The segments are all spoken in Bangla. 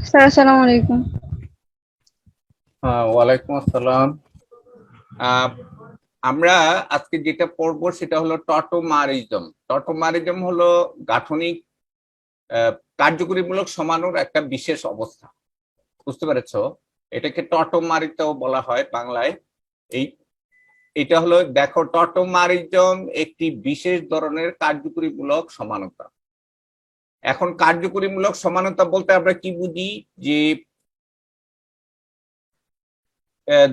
স্যার আসসালামু আলাইকুম। ওয়ালাইকুম আসসালাম। আহ, আমরা আজকে যেটা পড়বো সেটা হলো টটোমারিজম। টটোমারিজম হলো গাঠনিক আহ, কার্যকরীমূলক সমানুর একটা বিশেষ অবস্থা। বুঝতে পেরেছো? এটাকে টটোমারিতেও বলা হয় বাংলায়। এই এটা হলো, দেখো, টটোমারিজম একটি বিশেষ ধরনের কার্যকরীমূলক সমানতা। এখন কার্যকরীমূলক সমানতা বলতে আমরা কি বুঝি? যে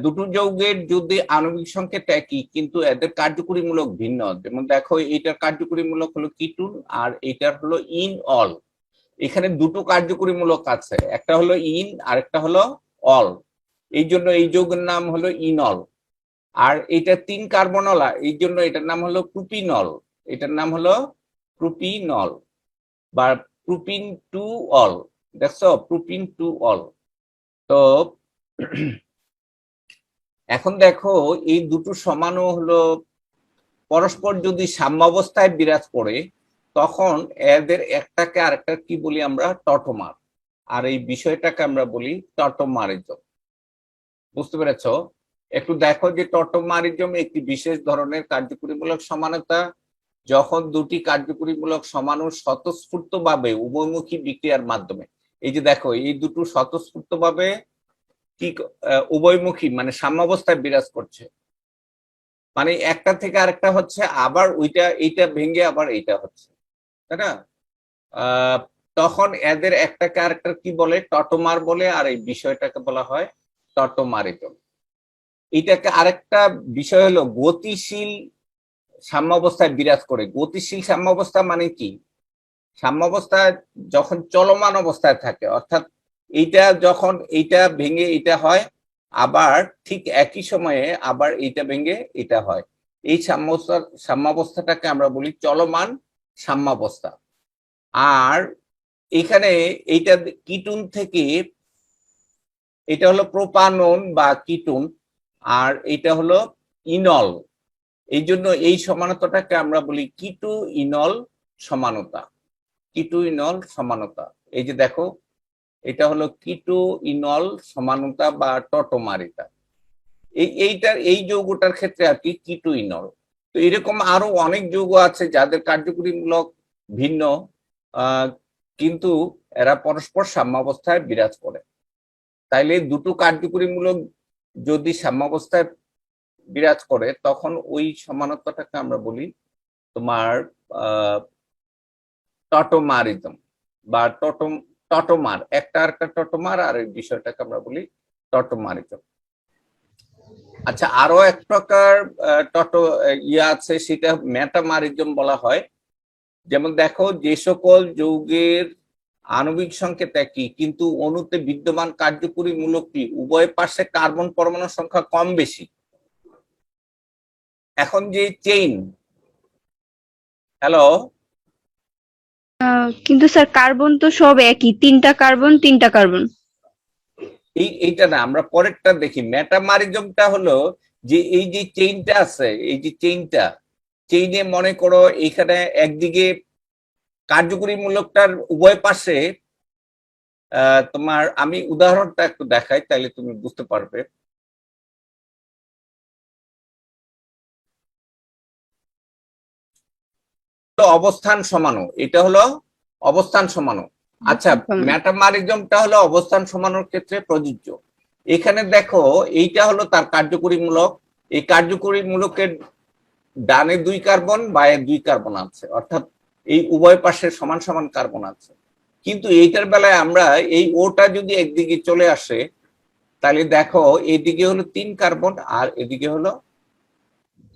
দুটো যৌগের যদি আণবিক সংকেত একই কিন্তু এদের কার্যকরীমূলক ভিন্ন, যেমন দেখো এইটার কার্যকরীমূলক হলো কিটুন আর এইটার হলো ইন অল। এখানে দুটো কার্যকরীমূলক আছে, একটা হলো ইন আর একটা হলো অল। এই জন্য এই যৌগের নাম হলো ইনল। আর এটা 3 কার্বনলা, এই জন্য এটার নাম হলো প্রোপিনল। এটার নাম হলো প্রোপিনল বা প্রোপিন টু অল। দেখছো, প্রোপিন টু অল। তো এখন দেখো, এই দুটো সমাণু হলো পরস্পর যদি সাম্যাবস্থায় বিরাজ করে, তখন এদের একটাকে আরেকটা কি বলি আমরা? টটোমার। আর এই বিষয়টাকে আমরা বলি টটোমারিজম। বুঝতে পেরেছো? একটু দেখো যে টটোমারিজম একটি বিশেষ ধরনের কার্যকরীমূলক সমানতা, যখন দুটি কার্যকরীমূলক সমাণু স্বতঃস্ফূর্ত ভাবে উভয়মুখী বিক্রিয়ার মাধ্যমে, এই যে দেখো এই দুটো স্বতঃস্ফূর্ত ভাবে কি উভয়মুখী মানে সাম্যাবস্থায় বিরাজ করছে, মানে একটা থেকে আরেকটা হচ্ছে, আবার ওইটা এইটা ভেঙে আবার এইটা হচ্ছে, তাই না? আহ, তখন এদের একটাকে আরেকটা কি বলে? টটোমার বলে। আর এই বিষয়টাকে বলা হয় টটোমারিজম। এটাকে আরেকটা বিষয় হলো গতিশীল সাম্যাবস্থায় বিরাজ করে। গতিশীল সাম্যাবস্থা মানে কি? সাম্যাবস্থা যখন চলমান অবস্থায় থাকে, অর্থাৎ এইটা যখন এইটা ভেঙে এটা হয়, আবার ঠিক একই সময়ে আবার এইটা ভেঙে এটা হয়, এই সাম্যাবস্থাটাকে আমরা বলি চলমান সাম্যাবস্থা। আর এখানে এইটা কিটুন থেকে, এটা হলো প্রোপানন বা কিটুন, আর এটা হলো ইনল। এই জন্য এই সমানতাটাকে আমরা বলি কিটু ইনল সমানতা। কিটু ইনল সমানতা। এই যে দেখো, এটা হলো কিটু ইনল সমানতা বা টটোমারিতা। এইটার এই যৌগটার ক্ষেত্রে আর কি কিটু ইনল। তো এরকম আরো অনেক যৌগ আছে যাদের কার্যকরীমূলক ভিন্ন, আহ, কিন্তু এরা পরস্পর সাম্যাবস্থায় বিরাজ করে। তাইলে দুটো কার্যকরীমূলক যদি সাম্যাবস্থায় বিরাজ করে, তখন ওই সমানতাটাকে আমরা বলি তোমার আহ টটোমারিজম বা টটোমার। একটা আর একটা টটোমার, আর এই বিষয়টাকে আমরা বলি টটোমারিজম। আচ্ছা, আরো এক প্রকার টটো আছে, সেটা মেটামারিজম বলা হয়। যেমন দেখো, যে সকল যৌগের আণবিক সংকেত একই কিন্তু অণুতে বিদ্যমান কার্যকরী মূলকটি উভয় পাশে কার্বন পরমাণুর সংখ্যা কম বেশি। এখন যে চেইন, হ্যালো, কিন্তু স্যার কার্বন তো সব একই, 3টা কার্বন 3টা কার্বন। এইটা না, আমরা পরেরটা দেখি। মেটামারিজমটা হলো যে এই যে চেইনটা আছে, এই যে চেইনটা, চেইনে মনে করো এখানে একদিকে কার্যকরী মূলকটার উভয় পাশে, তোমার আমি উদাহরণটা একটু দেখাই তাহলে তুমি বুঝতে পারবে। অবস্থান সমাণু, এটা হলো অবস্থান সমাণু। আচ্ছা, মেটামারিজমটা হলো অবস্থান সমানুর ক্ষেত্রে প্রযোজ্য। এখানে দেখো, এইটা হলো তার কার্যকরী মূলক। এই কার্যকরী মূলকের ডানে 2 কার্বন, বায়ে 2 কার্বন আছে, অর্থাৎ এই উভয় পাশে সমান সমান কার্বন আছে। কিন্তু এইটার বেলায় আমরা এই ওটা যদি একদিকে চলে আসে, তাহলে দেখো এদিকে হলো 3 কার্বন আর এদিকে হলো,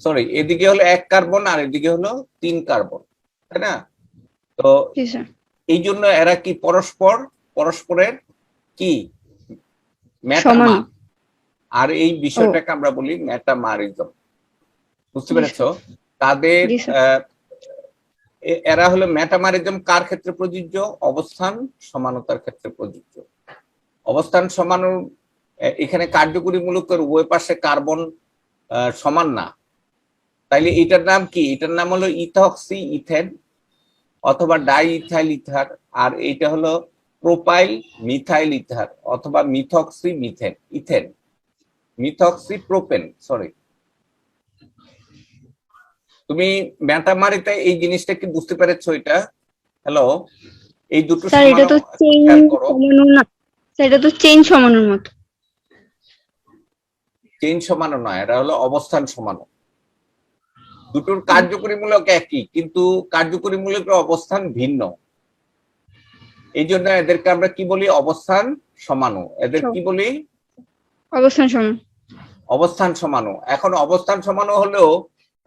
সরি, এদিকে হলো 1 কার্বন আর এদিকে হলো 3 কার্বন, তাই না? তো জি স্যার। এই জন্য এরা কি পরস্পর পরস্পরের কি সমান। মেটামার। আর এই ও। বিষয়টাকে আমরা বলি মেটামারিজম। বুঝতে জি পেরেছো? স্যার। তাদের জি স্যার। এরা হলো মেটামারিজম কার ক্ষেত্রে প্রযোজ্য? অবস্থান সমানতার ক্ষেত্রে প্রযোজ্য। অবস্থান সমানু, এখানে কার্যকরী মূলকের উভয় পাশে কার্বন সমান না। তাইলে এটার নাম কি? এটার নাম হলো ইথক্সি ইথেন অথবা ডাই ইথাইল ইথার। আর এইটা হলো প্রোপাইল মিথাইল ইথার অথবা methoxy ethane, methoxy propane, sorry. তুমি মেটামারিতে এই জিনিসটা কি বুঝতে পেরেছো? এটা হ্যালো, এই দুটো স্যার এটা তো চেইন খেয়াল করো। সমানো না স্যার, এটা তো চেইন সমানোর মতো। চেইন সমানো নয়, এটা হলো অবস্থান সমানো। দুটোর কার্যকরীমূলক একই, কিন্তু কার্যকরীমূলকের অবস্থান ভিন্ন। এই জন্য এদেরকে আমরা কি বলি? অবস্থান সমাণু। এদের কি বলি? অবস্থান সমান। অবস্থান সমাণু। এখন অবস্থান সমাণু হলেও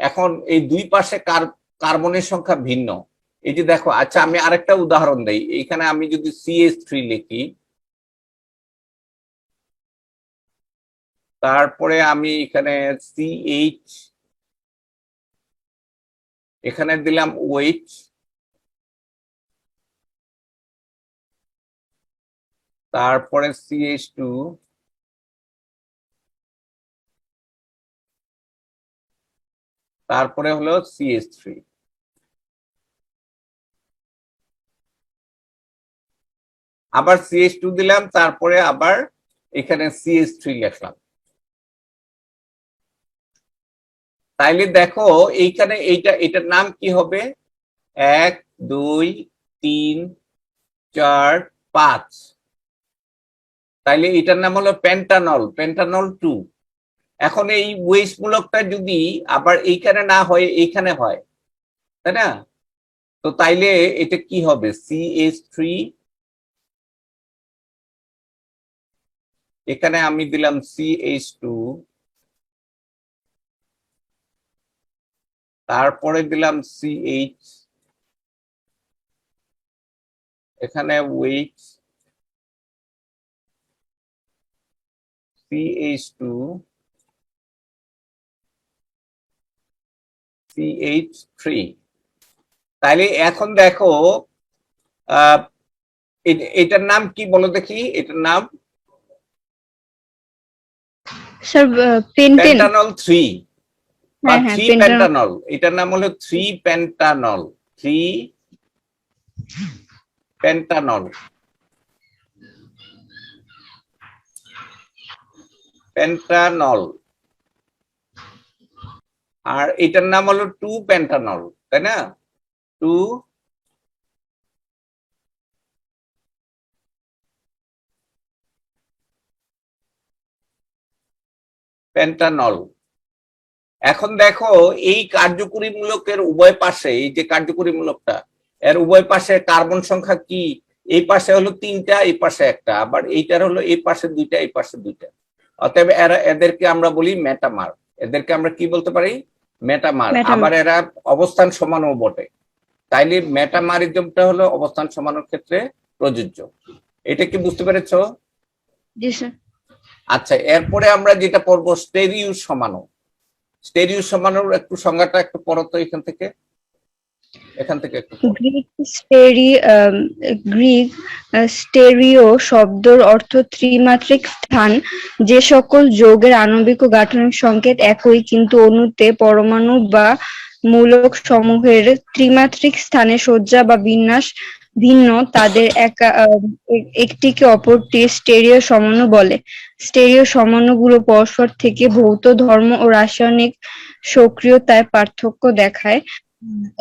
এখন এই দুই পাশে কার্বনের সংখ্যা ভিন্ন। এই যে দেখো, আচ্ছা আমি আরেকটা উদাহরণ দেই। এখানে আমি যদি CH3 লিখি, তারপরে আমি এখানে CH, এখানে দিলাম OH, তারপরে CH2, তারপরে হলো CH3, আবার CH2 দিলাম, তারপরে আবার এখানে CH3 লিখলাম। তাইলে দেখো এইখানে এটার নাম কি হবে? 1 2 3 4 5। তাইলে এটার নাম হলো পেন্টানল, পেন্টানল 2। এখন এই ওয়েস মূলকটা যদি আবার এইখানে না হয়, এইখানে হয়, তাই না? তো তাইলে এটা কি হবে? CH3, এখানে আমি দিলাম CH2, তারপরে দিলাম CH, এখানে ওয়েট, CH2, CH3। তাইলে এখন দেখো এটার নাম কি বলো দেখি? এটার নাম স্যার পেন্টেন। পেন্টানল 3 বা হ্যাঁ হ্যাঁ, 3 পেন্টেন। পেন্টানল। এটার নাম হলো 3 পেন্টানল, 3 পেন্টানল, পেন্টানল। আর এটার নাম হলো 2 পেন্টানল, তাই না? 2 পেন্টানল। এখন দেখো এই কার্যকরী মূলকের উভয় পাশে, এই যে কার্যকরী মূলকটা, এর উভয় পাশে কার্বন সংখ্যা কি? এই পাশে হলো 3টা, এই পাশে একটা, আবার এইটার হলো এই পাশে 2টা, এই পাশে 2টা। অতএব এদেরকে আমরা বলি মেটামার। এদেরকে আমরা কি বলতে পারি? মেটামার। আবার এরা অবস্থান সমানও বটে। তাইলে মেটামারিজমটা হলো অবস্থান সমানোর ক্ষেত্রে প্রযোজ্য। এটা কি বুঝতে পেরেছো? জি স্যার। আচ্ছা, এরপরে আমরা যেটা পড়বো স্টেরিও সমাণু। স্টেরিও সমাণুর একটু সংজ্ঞাটা একটু পড়ো তো এখান থেকে একটু পড়ো। গ্রিক স্টেরিও শব্দের অর্থ ত্রিমাত্রিক স্থান। যে সকল যৌগের আণবিক ও গাঠনিক সংকেত একই, কিন্তু অণুতে পরমাণু বা মূলক সমূহের ত্রিমাত্রিক স্থানে সজ্জা বা বিন্যাস ভিন্ন, তাদের একটিকে অপরটি স্টেরিও সমাণু বলে। স্টেরিও সমাণুগুলো পরস্পর থেকে ভৌত, ধর্ম ও রাসায়নিক সক্রিয়তায় পার্থক্য দেখায়।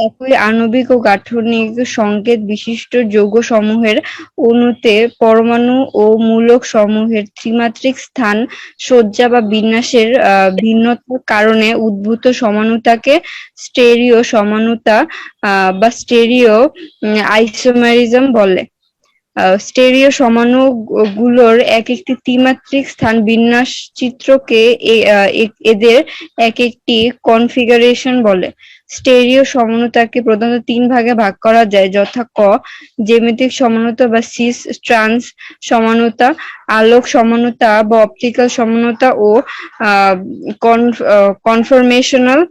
একই আণবিক ও গাঠনিক সংকেত বিশিষ্ট যৌগসমূহের অণুতে পরমাণু ও মূলক সমূহের ত্রিমাত্রিক স্থান, সজ্জা বা বিন্যাসের ভিন্নতার কারণে উদ্ভূত সমানুতাকে স্টেরিও সমানুতা বা স্টেরিও আইসোমেরিজম বলে। স্টেরিও সমাণুগুলোর এক একটি ত্রিমাত্রিক স্থান বিন্যাস চিত্রকে এদের এক একটি কনফিগারেশন বলে। স্টেরিও সমানুতাকে প্রধানত 3 ভাগে ভাগ করা যায়, যথা: ক, জ্যামিতিক সমানুতা বা সিস ট্রান্স সমানুতা, আলোক সমানুতা বা অপটিক্যাল সমানুতা ও কনফরমেশনাল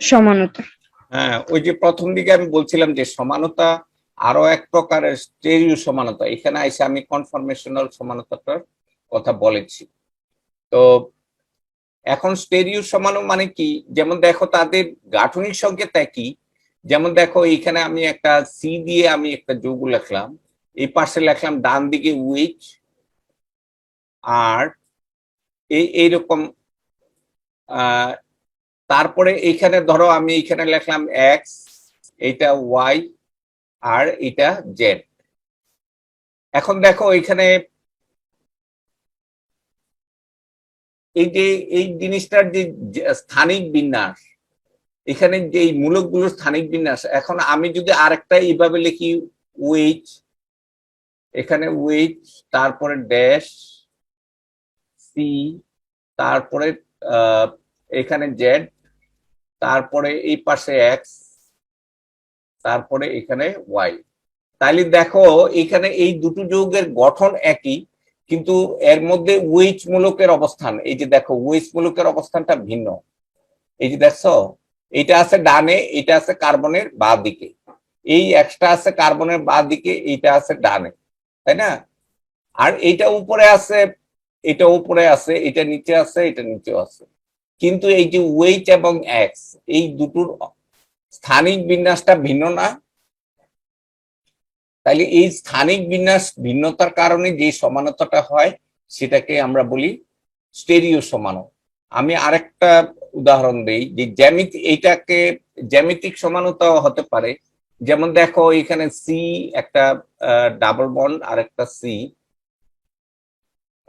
সমানুতা। হ্যাঁ, ওই যে প্রথম দিকে আমি বলছিলাম যে সমানতা আরো এক প্রকারের স্টেরিও সমানতা, এখানে এসে আমি কনফরমেশনাল সমানতাটার কথা বলেছি। তো এখন স্টেরিও সমাণু মানে কি? যেমন দেখো তাদের গাঠনিক সংকেত একই। যেমন দেখো এখানে আমি একটা সি দিয়ে আমি একটা যৌগ লিখলাম, এই পাশে লিখলাম ডান দিকে উইচ, আর এইরকম তারপরে এইখানে ধরো আমি এইখানে লিখলাম এক্স, এইটা ওয়াই, আর এটা জেড। এখন দেখো এখানে এই যে এই জিনিসটার যে স্থানিক বিন্যাস, এখানে যে এই মূলকগুলোর স্থানিক বিন্যাস, এখন আমি যদি আরেকটা এইভাবে লিখি উইচ, এখানে উইচ, তারপরে ড্যাশ সি, তারপরে এখানে জেড, তারপরে এই পাশে এক্স, তারপরে এখানে ওয়াই। তাইলে দেখো এখানে এই দুটো যৌগের গঠন একই, কিন্তু এর মধ্যে উইচ মূলকের অবস্থান, এই যে দেখো উইচ মূলকের অবস্থানটা ভিন্ন। এই যে দেখছো, এটা আছে ডানে, এটা আছে কার্বনের বাঁ দিকে, এই এক্সট্রা আছে কার্বনের বাঁ দিকে, এইটা আছে ডানে, তাই না? আর এইটা উপরে আছে, এটা উপরে আছে, এটা নিচে আছে, এটা নিচেও আছে। কিন্তু এই যে ওয়েট এবং এক্স, এই দুটোর স্থানিক বিন্যাসটা ভিন্ন না? তাইলে এই স্থানিক বিন্যাস ভিন্নতার কারণে যে সমানতাটা হয় সেটাকে আমরা বলি স্টেরিও সমানু। আমি আরেকটা উদাহরণ দেই, যে জ্যামিতি, এইটাকে জ্যামিতিক সমানতাও হতে পারে। যেমন দেখো এখানে সি একটা ডাবল বন্ড আর একটা সি।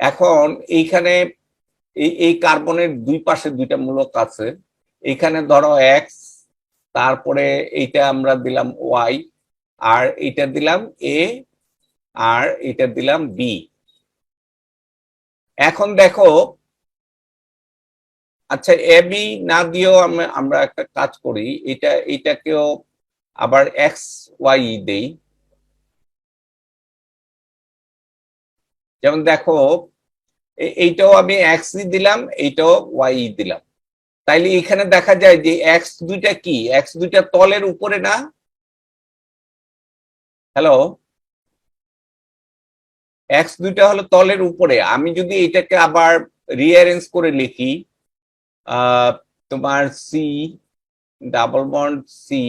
এখন এইখানে এই কার্বনের দুই পাশে দুইটা মূলক আছে, এখানে ধরো এক্স, তারপরে এইটা আমরা দিলাম ওয়াই, আর এটা দিলাম এ, আর এটা দিলাম বি। এখন দেখো, আচ্ছা এ বি না দিয়েও আমরা একটা কাজ করি, এটাকেও আবার এক্স ওয়াই দেই। যেমন দেখো এইটাও আমি এক্স দিলাম, এইটাও ওয়াই দিলাম। তাইলে এখানে দেখা যায় যে এক্স দুইটা কি, এক্স দুইটা তলের উপরে না? হ্যালো, এক্স দুইটা হলো তলের উপরে। আমি যদি এটাকে আবার রিঅ্যারেঞ্জ করে লিখি, তোমার সি ডাবল বন্ড সি,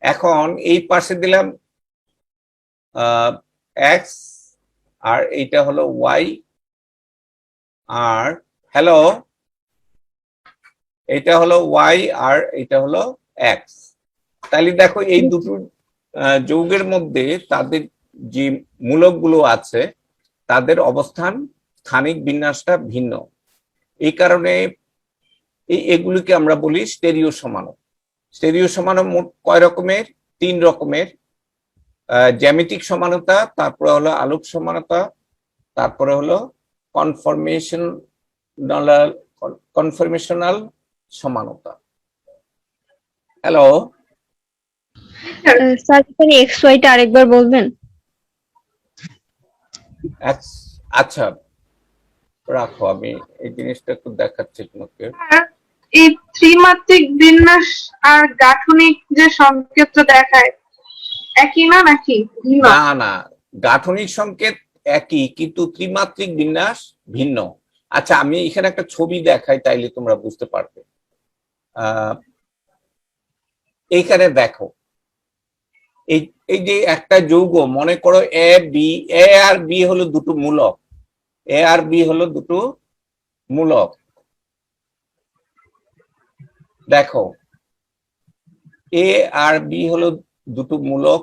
এখন এই পাশে দিলাম এক্স, আর এইটা হলো ওয়াই, আর হ্যালো, এটা হলো ওয়াই, আর এটা হলো এক্স। তাহলে দেখো এই দুটো যৌগের মধ্যে তাদের যে মূলকগুলো আছে তাদের অবস্থান, স্থানিক বিন্যাসটা ভিন্ন। এই কারণে এগুলিকে আমরা বলি স্টেরিও সমাণু। স্টেরিও সমাণু মোট কয় রকমের? 3 রকমের। জ্যামিতিক সমানতা, তারপরে হলো আলোক সমানতা, তারপরে হলো কনফরমেশনাল সমানতা। হ্যালো স্যার এখানে এক্স ওয়াইটা আরেকবার বলবেন? আচ্ছা রাখো, আমি এই জিনিসটা একটু দেখাচ্ছি তোমাকে। এই ত্রিমাত্রিক বিন্যাস আর গাঠনিক যে সংকেত দেখায় একই না নাকি ভিন্ন? না না, গাঠনিক সংকেত একই, কিন্তু ত্রিমাত্রিক বিন্যাস ভিন্ন। আচ্ছা আমি এখানে একটা ছবি দেখাই, তাইলে তোমরা বুঝতে পারবে। এইখানে দেখো, এই যে একটা যৌগ, মনে করো এ বি, এ আর বি হলো দুটো মূলক, এ আর বি হলো দুটো মূলক। দেখো এ আর বি হলো দুটো মূলক,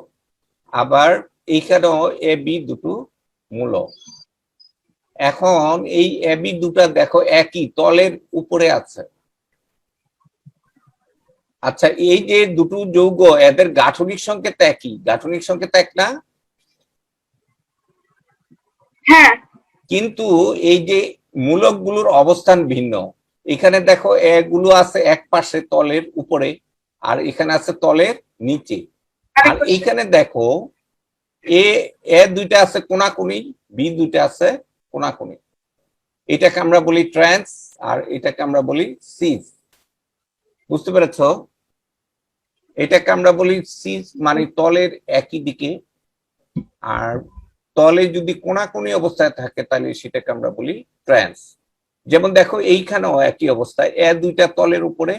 আবার এইখানেও এ বি দুটো মূলক। এখন এই এ বি দুটা দেখো একই তলের উপরে আছে। আচ্ছা এই যে দুটো যৌগ, এদের গাঠনিক সংকেত একই, গাঠনিক সংকেত এক না? হ্যাঁ, কিন্তু এই যে মূলকগুলোর অবস্থান ভিন্ন। এখানে দেখো এ গুলো আছে এক পাশে তলের উপরে, আর এখানে আছে তলের নিচে। আর এইখানে দেখো এ দুইটা আছে কোনাকুনি, বি দুইটা আছে কোনাকুনি। এটাকে আমরা বলি ট্রান্স, আর এটাকে আমরা বলি সিস। বুঝতে পেরেছ? এটাকে আমরা বলি সিস মানে তলের একই দিকে, আর তলে যদি কোনাকুনি অবস্থায় থাকে তাহলে সেটাকে আমরা বলি ট্রান্স। যেমন দেখো এইখানেও একই অবস্থায়, এ দুইটা তলের উপরে,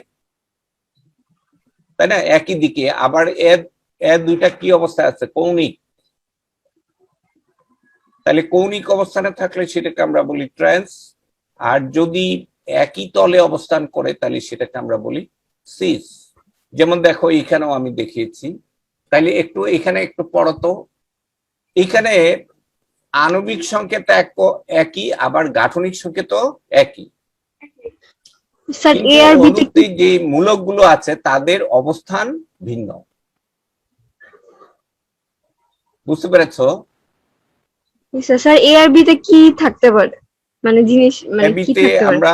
তাই না, একই দিকে, আবার এর দুইটা কি অবস্থায় আছে? কৌণিক। তাহলে কৌণিক অবস্থানে থাকলে সেটাকে আমরা বলি ট্রান্স, আর যদি একই তলে অবস্থান করে তাহলে সেটাকে আমরা বলি সিস। যেমন দেখো এখানেও আমি দেখিয়েছি। তাহলে একটু এখানে একটু পড়তো। এখানে আণবিক সংকেত একই, আবার গাঠনিক সংকেত একই, স্যার এ কিন্তু আর বি তে অণুতে যে মূলকগুলো আছে তাদের অবস্থান ভিন্ন। বুঝতে পেরেছো? স্যার এ আর বি তে কি থাকতে পারে, মানে জিনিস মানে কি এবিতে থাকতে পারে? আমরা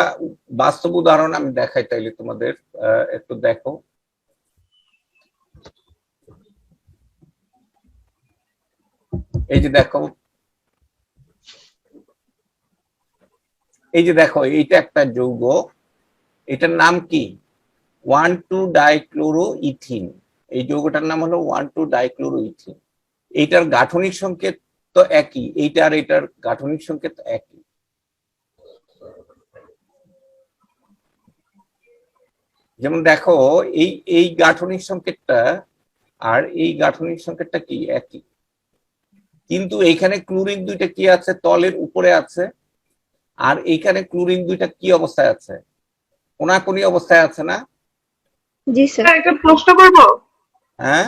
বাস্তব উদাহরণ আমি দেখাই তাইলে তোমাদের, একটু দেখো। এই যে দেখো, এইটা একটা যৌগ, এটার নাম কি? 1,2-ডাইক্লোরোইথিন। এই যৌগটার নাম হলো 1,2-ডাইক্লোরোইথিন। এইটার গাঠনিক সংকেত তো একই, এইটা আর এটার গাঠনিক সংকেত একই। যেমন দেখো এই এই গাঠনিক সংকেতটা আর এই গাঠনিক সংকেতটা কি একই, কিন্তু এইখানে ক্লোরিন দুইটা কি আছে? তলের উপরে আছে। আর এইখানে ক্লোরিন দুইটা কি অবস্থায় আছে? কোনাকুনি অবস্থায় আছে না? জি স্যার। স্যার একটা প্রশ্ন করব। হ্যাঁ,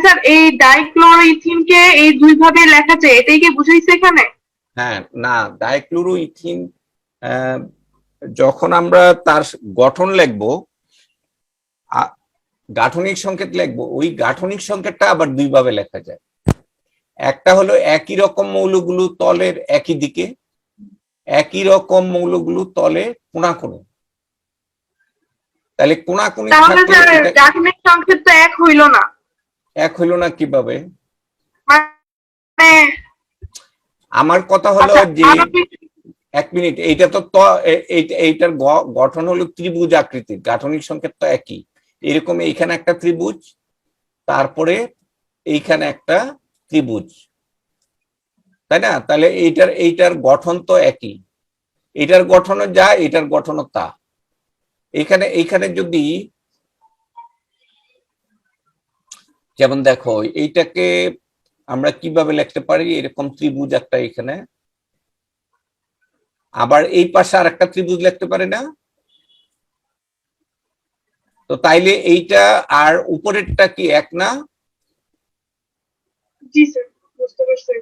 স্যার এই ডাইক্লোরোইথিনকে এই দুই ভাবে লেখা যায়, এটাই কি বুঝাইছে এখানে? হ্যাঁ, না, ডাইক্লোরোইথিন যখন আমরা তার গঠন লিখবো, গাঠনিক সংকেত লিখবো, ওই গাঠনিক সংকেতটা আবার দুই ভাবে লেখা যায়। একটা হলো একই রকম মৌলগুলো তলের একই দিকে, একই রকম মৌলগুলো তলে কোনাকুনি। তাহলে কোনাকুনি তাহলে থাকলে স্যার এটা গাঠনিক সংকেত তো এক হইল না। এক হইল না কিভাবে? মানে আমার কথা হলো আচ্ছা, যে, আণবিক এক মিনিট, এইটা তো এইটার গঠন হলো ত্রিভুজ আকৃতির, গাঠনিক সংকেত তো একই। এরকম এইখানে একটা ত্রিভুজ, তারপরে এইখানে একটা ত্রিভুজ, তাই না? তাহলে এইটার গঠন তো একই, এটার গঠনও যা, এটার গঠনও তা। এইখানে যদি যেমন দেখো এইটাকে আমরা কিভাবে লিখতে পারি? এরকম ত্রিভুজ একটা এখানে, আবার এই পাশে আর একটা ত্রিভুজ লিখতে পারি না? তো তাইলে এইটা আর উপরেরটা কি এক না? জি স্যার, বুঝতে পারছি।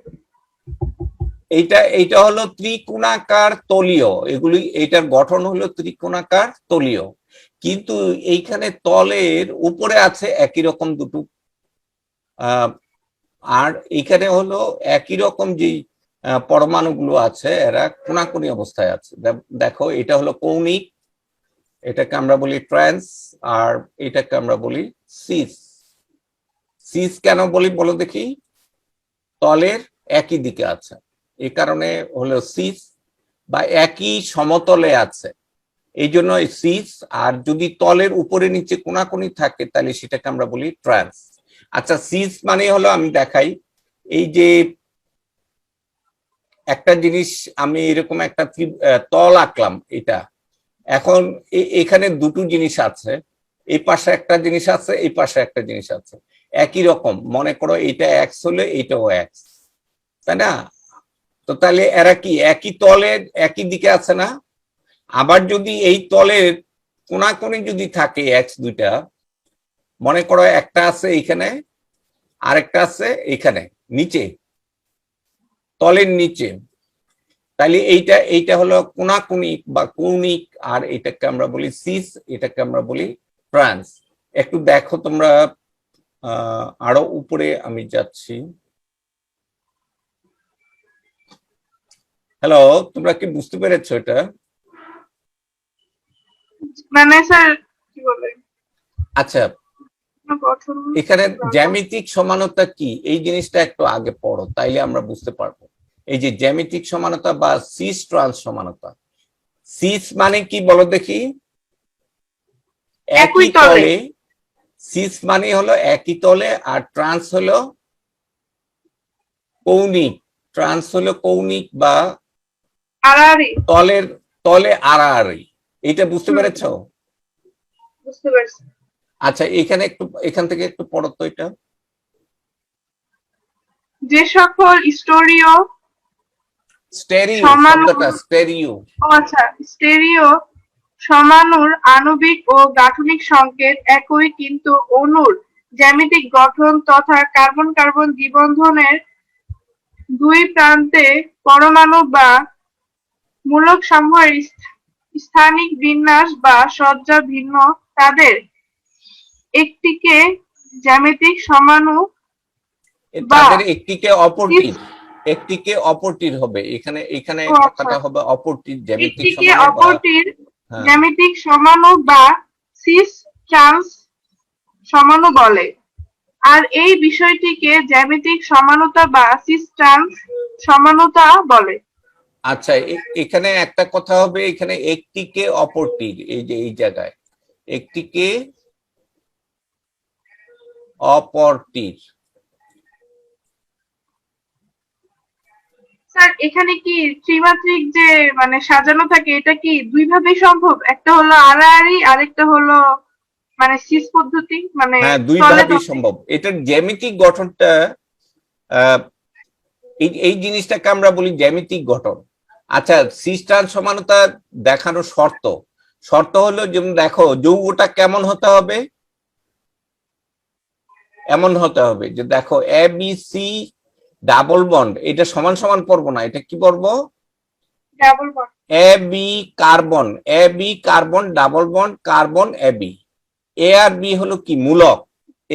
এইটা হলো ত্রিকোণাকার তলীয়, এগুলি এইটার গঠন হলো ত্রিকোণাকার তলীয়, কিন্তু এইখানে তলের উপরে আছে একই রকম দুটো, আর এখানে হলো একই রকম যে পরমাণুগুলো আছে এরা কোনাকুনি অবস্থায় আছে। দেখো এটা হলো কৌণিক, এটাকে আমরা বলি ট্রান্স, আর এটাকে আমরা বলি সিস। সিস কেন বলি বলো দেখি? তলের একই দিকে আছে, এই কারণে হলো সিস, বা একই সমতলে আছে এই জন্য সিস। আর যদি তলের উপরে নিচে কোনাকুনি থাকে তাহলে সেটাকে আমরা বলি ট্রান্স। আচ্ছা, সিস মানে হলো, আমি দেখাই, এই যে একটা জিনিস, আমি এরকম একটা তল আঁকলাম, এটা এখন এখানে দুটো জিনিস আছে, এই পাশে একটা জিনিস আছে, এই পাশে একটা জিনিস আছে, একই রকম, মনে করো এটা এক্স হলে এটাও এক্স, তাই না? তো তাহলে এরা কি একই তলের একই দিকে আছে না? আবার যদি এই তলের কোনাকুনি যদি থাকে এক্স দুইটা, মনে করো একটা আছে এইখানে, আরেকটা আছে এইখানে নিচে, তলের নিচে, তাহলে এইটা হলো কোনাকুনিক বা কৌণিক, আর এটাকে আমরা বলি সিস, এটাকে আমরা বলি ট্রান্স। একটু দেখো তোমরা, আরো উপরে আমি যাচ্ছি। হ্যালো, তোমরা কি বুঝতে পেরেছো এটা? মানে স্যার কি বলে আচ্ছা, গঠন? এখানে জ্যামিতিক সমানতা কি এই জিনিসটা একটু আগে পড়ো, তাইলে আমরা বুঝতে পারবো। এই যে জ্যামিতিক সমানতা বা সিস ট্রান্স সমানতা, সিস মানে কি বলো দেখি? একই তলে। সিস মানে হলো একই তলে, আর ট্রান্স হলো কৌণিক। ট্রান্স হলো কৌণিক বা আড়াআড়ি। তলে আড়াআড়ি। এটা বুঝতে পেরেছো? বুঝতে পারছি। আচ্ছা এখান থেকে একটু পড়ো তো এটা। যে সকল স্টোরিও স্টেরিও সমাণু শব্দটা স্টেরিও। আচ্ছা স্টেরিও সমাণুর আণবিক ও গাঠনিক সংকেত একই, কিন্তু অণুর জ্যামিতিক গঠন তথা কার্বন কার্বন দ্বিবন্ধনের দুই প্রান্তে পরমাণু বা মূলক সমূহের স্থানিক বিন্যাস বা সজ্জা ভিন্ন। তাদের একটিকে জ্যামিতিক সমাণু বা তাদের একটিকে অপরটির হবে, এখানে ও আচ্ছা, কথাটা হবে অপরটির জ্যামিতিক একটিকে সমাণু বা অপরটির হ্যাঁ। জ্যামিতিক সমাণু বা সিস ট্রান্স সমাণু বলে। আর এই বিষয়টিকে জ্যামিতিক সমানুতা বা সিস ট্রান্স সমানুতা বলে। আচ্ছা এখানে একটা কথা হবে, এখানে একটিকে অপরটির, এই যে এই জায়গায় একটিকে অপরটির। স্যার এখানে কি ত্রিমাত্রিক যে মানে সাজানো থাকে, এটা কি দুই ভাবেই সম্ভব? একটা হলো আড়াআড়ি, আরেকটা হলো মানে সিস পদ্ধতি, মানে হ্যাঁ, দুই তলে ভাবেই তলে। সম্ভব। এটার জ্যামিতিক গঠনটা এই জিনিসটাকে আমরা বলি জ্যামিতিক গঠন। আচ্ছা সিস্টার সমানতা দেখানোর শর্ত হলো, যেমন দেখো যৌগটা কেমন হতে হবে, এমন হতে হবে যে দেখো A B C double bond, এটা সমান সমান পড়বো না, এটা কি পড়বো, double bond. A B carbon double bond carbon A B. A আর বি হলো কি মূলক,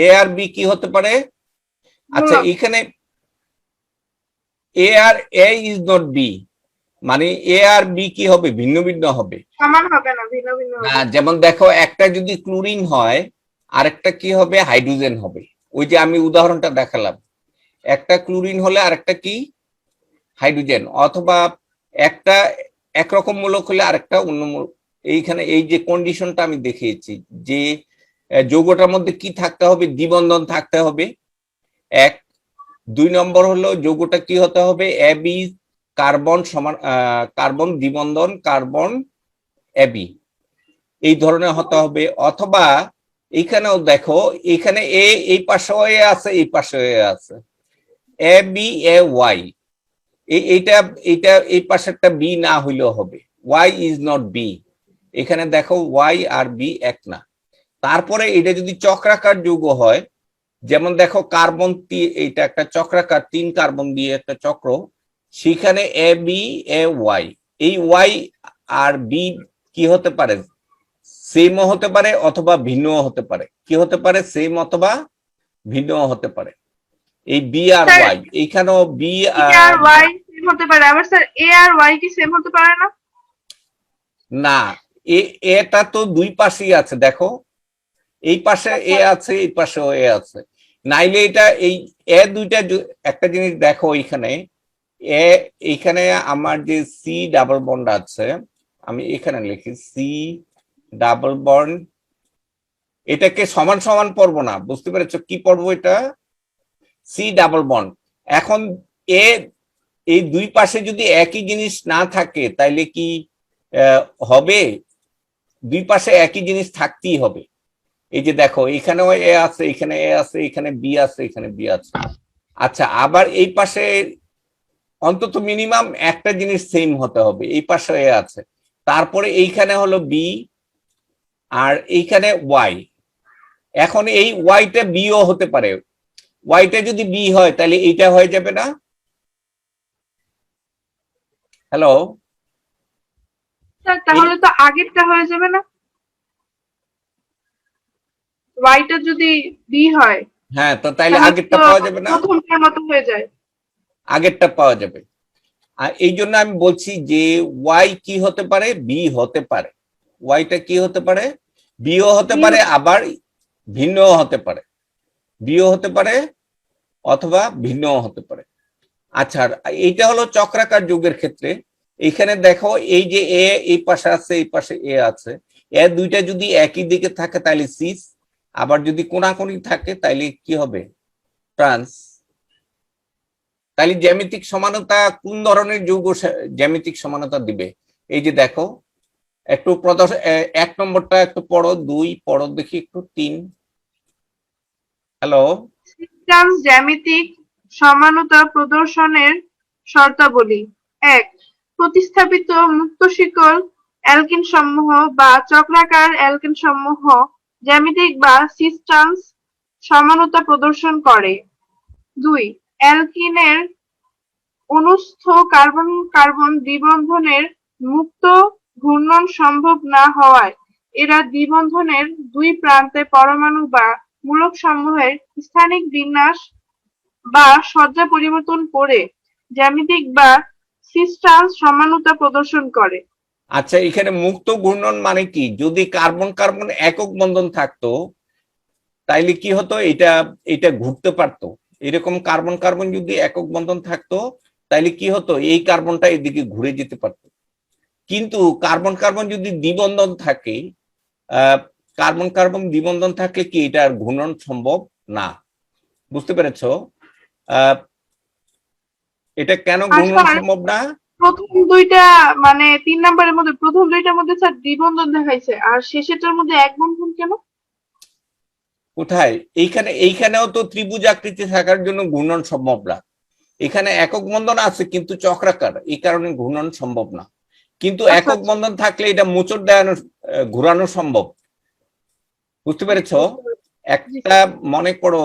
এ আর বি কি হতে পারে। আচ্ছা এখানে এ আর এ ইজ নট বি, মানে এ আর বি কি হবে, ভিন্ন ভিন্ন হবে, সমান হবে না, ভিন্ন ভিন্ন হবে। যেমন দেখো একটা যদি ক্লোরিন হয় আরেকটা কি হবে, হাইড্রোজেন হবে। ওই যে আমি উদাহরণটা দেখালাম, একটা ক্লোরিন হলে আরেকটা কি হাইড্রোজেন, অথবা একটা একরকম মূলক হলে আরেকটা অন্য মূলক। এইখানে এই যে কন্ডিশনটা আমি দেখিয়েছি যে যৌগটার মধ্যে কি থাকতে হবে, দ্বিবন্ধন থাকতে হবে এক। 2 নম্বর হলো যৌগটা কি হতে হবে, এবি কার্বন সমান কার্বন দ্বিবন্ধন কার্বন এবি এই ধরনের হতে হবে। অথবা এখানেও দেখো, এখানে এই পাশে আছে, এই পাশে আছে, এ বি এ ওয়াই, এইটা এই পাশেরটা বি না হইলেও হবে, ওয়াই ইজ নট বি। এখানে দেখো ওয়াই আর বি এক না। তারপরে এটা যদি চক্রাকার যৌগ হয়, যেমন দেখো কার্বন, এইটা একটা চক্রাকার 3 কার্বন দিয়ে একটা চক্র, সেখানে এ বি এ ওয়াই, এই ওয়াই আর বি কি হতে পারে, সেমও হতে পারে অথবা ভিন্নও হতে পারে। কি হতে পারে, সেম অথবা ভিন্নও হতে পারে। এই বি আর ওয়াই, এইখানেও বি আর ওয়াই সেম হতে পারে, আবার স্যার এ আর ওয়াই কি সেম হতে পারে না? না, এটা তো দুই পাশেই আছে, দেখো এই পাশে এ আছে, এই পাশেও এ আছে, নাইলে এটা এই এ দুইটা একটা জিনিস দেখো, এইখানে আমার যে সি ডাবল বন্ড আছে, আমি এখানে লিখি সি ডাবল বন্ড, এটাকে সমান সমান পড়বো না, বুঝতে পেরেছো কি পড়বো, এটা সি ডাবল বন্ড। এখন এই দুই পাশে যদি একই জিনিস না থাকে তাইলে কি হবে, দুই পাশে একই জিনিস থাকতেই হবে। এই যে দেখো এখানেও এ আছে, এখানে এ আছে, এখানে বি আছে, এখানে বি আছে। আচ্ছা আবার এই পাশে অন্তত মিনিমাম একটা জিনিস সেম হতে হবে, এই পাশে এ আছে, তারপরে এইখানে হলো বি আর এইখানে ওয়াই। এখন এই ওয়াইটা বিও হতে পারে, ওয়াইটা যদি বি হয় তাহলে এইটা হয়ে যাবে না। হ্যালো স্যার তাহলে তো আগেরটা হয়ে যাবে না, ওয়াইটা যদি বি হয়। হ্যাঁ, তো তাইলে আগেরটা পাওয়া যাবে না, প্রথমটার মতো হয়ে যায়, আগেরটা পাওয়া যাবে। আর এই জন্য আমি বলছি যে ওয়াই কি হতে পারে, বি হতে পারে, ওয়াইটা কি হতে পারে, বিও হতে পারে, আবার ভিন্নও হতে পারে, বিও হতে পারে অথবা ভিন্নও হতে পারে। আচ্ছা এইটা হলো চক্রাকার যৌগের ক্ষেত্রে। এখানে দেখো এই যে এ এই পাশে আছে, এই পাশে এ আছে, এ দুইটা যদি একই দিকে থাকে তাহলে সিস, আবার যদি কোনাকুনি থাকে তাহলে কি হবে, ট্রান্স। তাহলে জ্যামিতিক সমানতা কোন ধরনের যৌগ জ্যামিতিক সমানতা দিবে, এই যে দেখো একটু 1 নম্বরটা একটু পড়ো, 2 পড়ো দেখি একটু, 3 হ্যালো, ট্রান্স জ্যামিতিক সমানতা প্রদর্শনের শর্তাবলী। ১. প্রতিস্থাপিত মুক্ত শিকল অ্যালকিন সমূহ বা চক্রাকার অ্যালকিন সমূহ জ্যামিতিক বা সিস ট্রান্স সমানতা প্রদর্শন করে। ২. অ্যালকিনের অনুস্থ কার্বন কার্বন দ্বিবন্ধনের মুক্ত ঘূর্ণন সম্ভব না হওয়ায় এরা দ্বিবন্ধনের দুই প্রান্তে পরমাণু বা মূলক সমূহের স্থানিক বিন্যাস বা সজ্জা পরিবর্তন করে জ্যামিতিক বা সিস ট্রান্স সমানতা প্রদর্শন করে। আচ্ছা এখানে মুক্ত ঘূর্ণন মানে কি? যদি কার্বন কার্বন একক বন্ধন থাকতো তাইলে কি হতো, এটা এটা ঘুরতে পারতো। এরকম কার্বন কার্বন যদি একক বন্ধন থাকতো তাইলে কি হতো, এই কার্বনটা এদিকে ঘুরে যেতে পারতো। কিন্তু কার্বন কার্বন যদি দ্বিবন্ধন থাকে, কার্বন কার্বন দ্বিবন্ধন থাকলে কি এটা আর ঘূর্ণন সম্ভব না। বুঝতে পেরেছো? এটা কেন আর ঘূর্ণন স্যার সম্ভব না? প্রথম দুইটা মানে ৩ নম্বরের মধ্যে প্রথম দুইটার মধ্যে স্যার দ্বিবন্ধন দেখাইছে আর শেষেরটার মধ্যে এক বন্ধন কেন? কোথায়? এইখানেও তো ত্রিভুজ আকৃতি থাকার জন্য ঘূর্ণন সম্ভব না। এখানে একক বন্ধন আছে কিন্তু চক্রাকার, এই কারণে ঘূর্ণন সম্ভব না। কিন্তু আচ্ছা একক আচ্ছা, বন্ধন থাকলে এটা মোচড় দেওয়ানো ঘোরানো সম্ভব। বুঝতে জি পেরেছো? বুঝতে পেরেছি। জি একটা স্যার। মনে করো,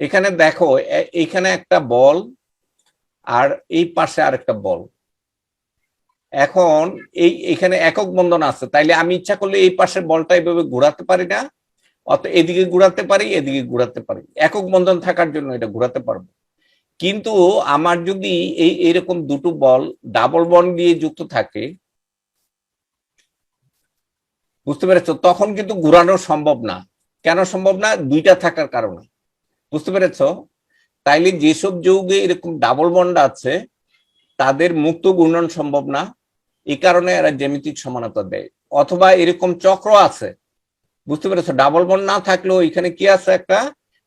এখানে দেখো এইখানে একটা বল আর এই পাশে আরেকটা বল। এখন এইখানে একক বন্ধন আছে, তাইলে আমি ইচ্ছা করলে এই পাশের বলটা এইভাবে ঘোরাতে পারি না, অত এদিকে ঘোরাতে পারি, এদিকে ঘোরাতে পারি। একক বন্ধন থাকার জন্য এটা ঘোরাতে পারবো। কিন্তু আমার যদি এইরকম দুটো বল ডাবল বন্ড দিয়ে যুক্ত থাকে, বুঝতে পেরেছো, তখন কিন্তু ঘোরানো সম্ভব না। কেন সম্ভব না? দুইটা থাকার কারণে। বুঝতে পেরেছো? তাইলে যেসব যৌগে এরকম ডাবল বন্ড আছে তাদের মুক্ত ঘূর্ণন সম্ভব না, এই কারণে এরা জ্যামিতিক সমানতা দেয়। অথবা এরকম চক্র আছে, বুঝতে পেরেছো, ডাবল বন্ড না থাকলেও এখানে কি আছে একটা,